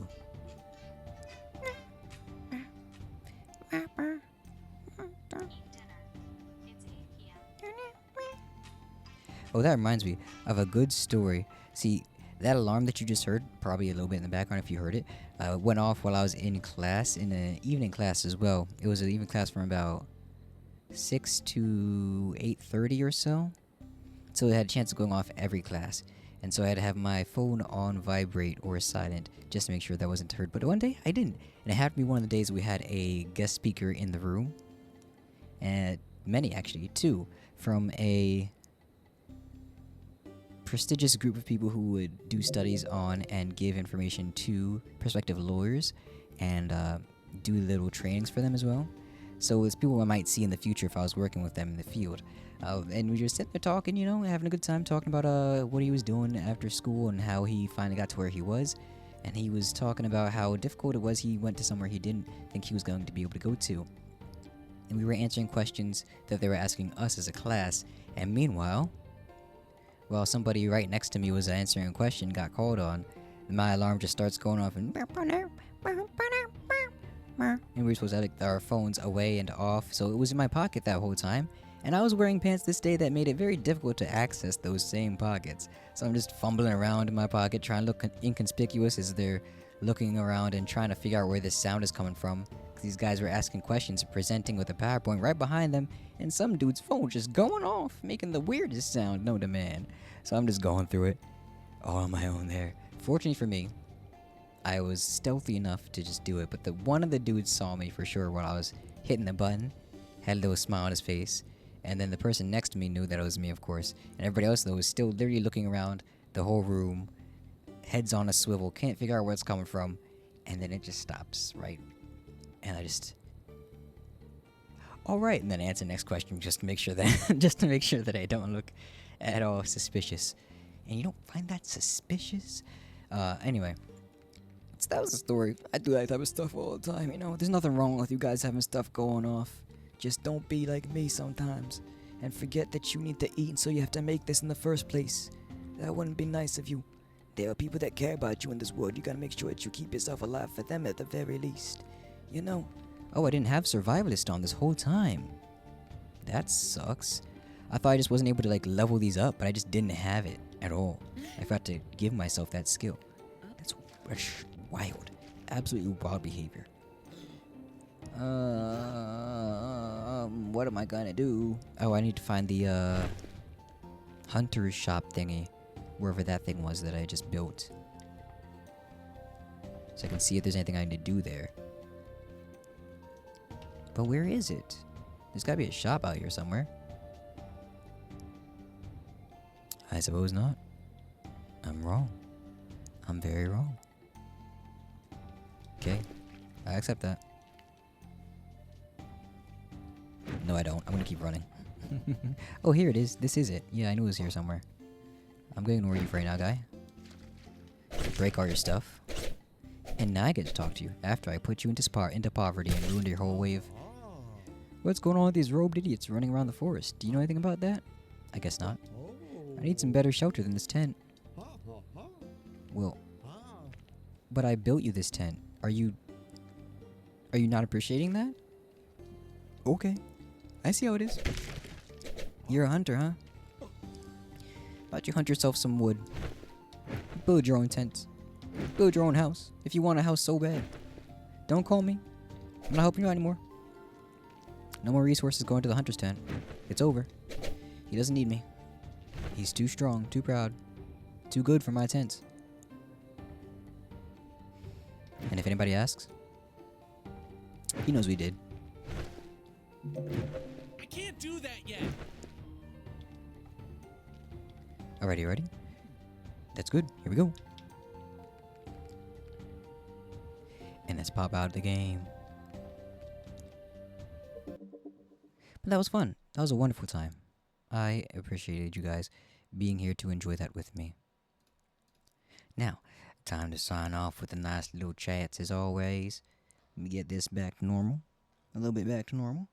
Oh, that reminds me of a good story. See, that alarm that you just heard, probably a little bit in the background if you heard it, went off while I was in class, in an evening class as well. It was an evening class from about 6 to 8:30 or so. So it had a chance of going off every class. And so I had to have my phone on vibrate or silent just to make sure that wasn't heard. But one day I didn't. And it happened to be one of the days we had a guest speaker in the room. And many actually, too, from a prestigious group of people who would do studies on and give information to prospective lawyers and do little trainings for them as well. So it's people I might see in the future if I was working with them in the field. And we just sitting there talking, you know, having a good time, talking about what he was doing after school and how he finally got to where he was. And he was talking about how difficult it was. He went to somewhere he didn't think he was going to be able to go to. And we were answering questions that they were asking us as a class. And meanwhile, while somebody right next to me was answering a question, got called on, my alarm just starts going off and we were supposed to have our phones away and off, so it was in my pocket that whole time. And I was wearing pants this day that made it very difficult to access those same pockets. So I'm just fumbling around in my pocket, trying to look inconspicuous as they're looking around and trying to figure out where this sound is coming from. These guys were asking questions, presenting with a PowerPoint right behind them, and some dude's phone just going off, making the weirdest sound known to man. So I'm just going through it all on my own there. Fortunately for me, I was stealthy enough to just do it, but one of the dudes saw me for sure when I was hitting the button, had a little smile on his face, and then the person next to me knew that it was me, of course, and everybody else, though, was still literally looking around the whole room, heads on a swivel, can't figure out where it's coming from, and then it just stops, right? And I just, all right, and then answer the next question just to make sure that I don't look at all suspicious. And you don't find that suspicious? Anyway, so that was the story. I do that type of stuff all the time, you know. There's nothing wrong with you guys having stuff going off. Just don't be like me sometimes and forget that you need to eat, and so you have to make this in the first place. That wouldn't be nice of you. There are people that care about you in this world. You gotta make sure that you keep yourself alive for them at the very least. You know? Oh, I didn't have Survivalist on this whole time. That sucks. I thought I just wasn't able to, like, level these up, but I just didn't have it at all. I forgot to give myself that skill. That's wild. Absolutely wild behavior. What am I gonna do? Oh, I need to find the, hunter's shop thingy. Wherever that thing was that I just built. So I can see if there's anything I need to do there. But where is it? There's gotta be a shop out here somewhere. I suppose not. I'm wrong. I'm very wrong. Okay. I accept that. No, I don't. I'm gonna keep running. Oh, here it is. This is it. Yeah, I knew it was here somewhere. I'm gonna ignore you for right now, guy. Break all your stuff. And now I get to talk to you after I put you into poverty and ruined your whole way of... What's going on with these robed idiots running around the forest? Do you know anything about that? I guess not. I need some better shelter than this tent. Well, but I built you this tent. Are you not appreciating that? Okay. I see how it is. You're a hunter, huh? Why don't you hunt yourself some wood? Build your own tent. Build your own house. If you want a house so bad. Don't call me. I'm not helping you out anymore. No more resources going to the hunter's tent. It's over. He doesn't need me. He's too strong, too proud, too good for my tent. And if anybody asks, he knows we did. I can't do that yet. Alrighty, ready? That's good. Here we go. And let's pop out the game. But that was fun. That was a wonderful time. I appreciated you guys being here to enjoy that with me. Now, time to sign off with a nice little chats as always. Let me get this back to normal. A little bit back to normal.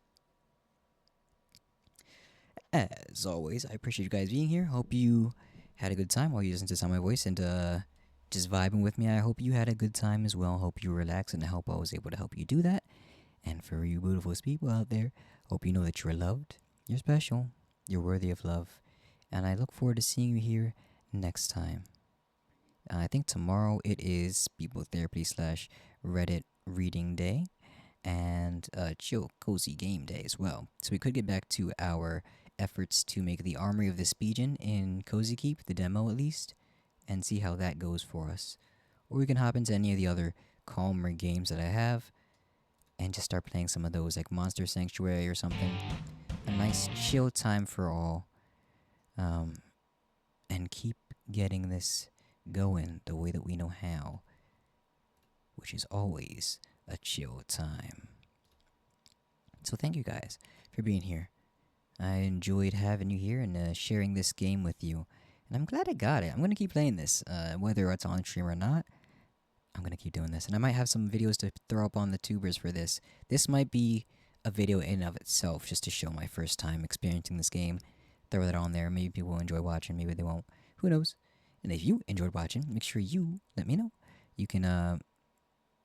As always, I appreciate you guys being here. Hope you had a good time while you listened to some of my voice and just vibing with me. I hope you had a good time as well. Hope you relaxed, and I hope I was able to help you do that. And for you beautiful people out there, hope you know that you're loved, you're special, you're worthy of love, And I look forward to seeing you here next time. I think tomorrow it is People Therapy slash Reddit Reading Day and Chill Cozy Game Day as well. So we could get back to our efforts to make the Armory of the Speedin in Cozy Keep, the demo at least, and see how that goes for us. Or we can hop into any of the other calmer games that I have and just start playing some of those, like Monster Sanctuary or something. A nice chill time for all. And keep getting this going the way that we know how, which is always a chill time. So thank you guys for being here. I enjoyed having you here and sharing this game with you. And I'm glad I got it. I'm going to keep playing this, whether it's on stream or not. I'm going to keep doing this. And I might have some videos to throw up on the tubers for this. This might be a video in and of itself just to show my first time experiencing this game. Throw that on there. Maybe people will enjoy watching. Maybe they won't. Who knows? And if you enjoyed watching, make sure you let me know. You can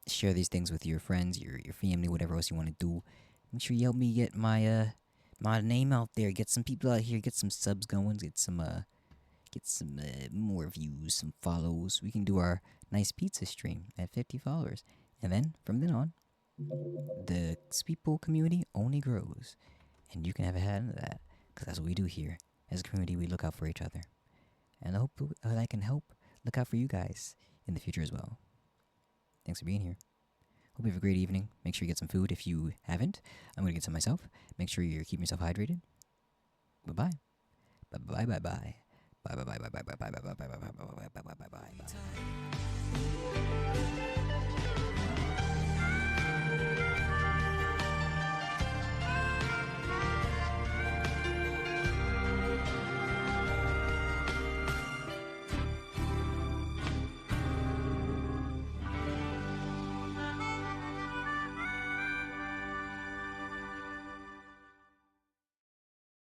share these things with your friends, your family, whatever else you want to do. Make sure you help me get my my name out there. Get some people out here. Get some subs going. Get some more views, some follows. We can do our nice pizza stream at 50 followers, and then from then on, the Speedball community only grows, and you can have a hand in that. Because that's what we do here. As a community, we look out for each other. And I hope that I can help look out for you guys in the future as well. Thanks for being here. Hope you have a great evening. Make sure you get some food if you haven't. I'm going to get some myself. Make sure you're keeping yourself hydrated. Bye-bye. Bye-bye-bye-bye. Bye-bye-bye-bye-bye-bye-bye-bye-bye-bye-bye-bye-bye-bye-bye.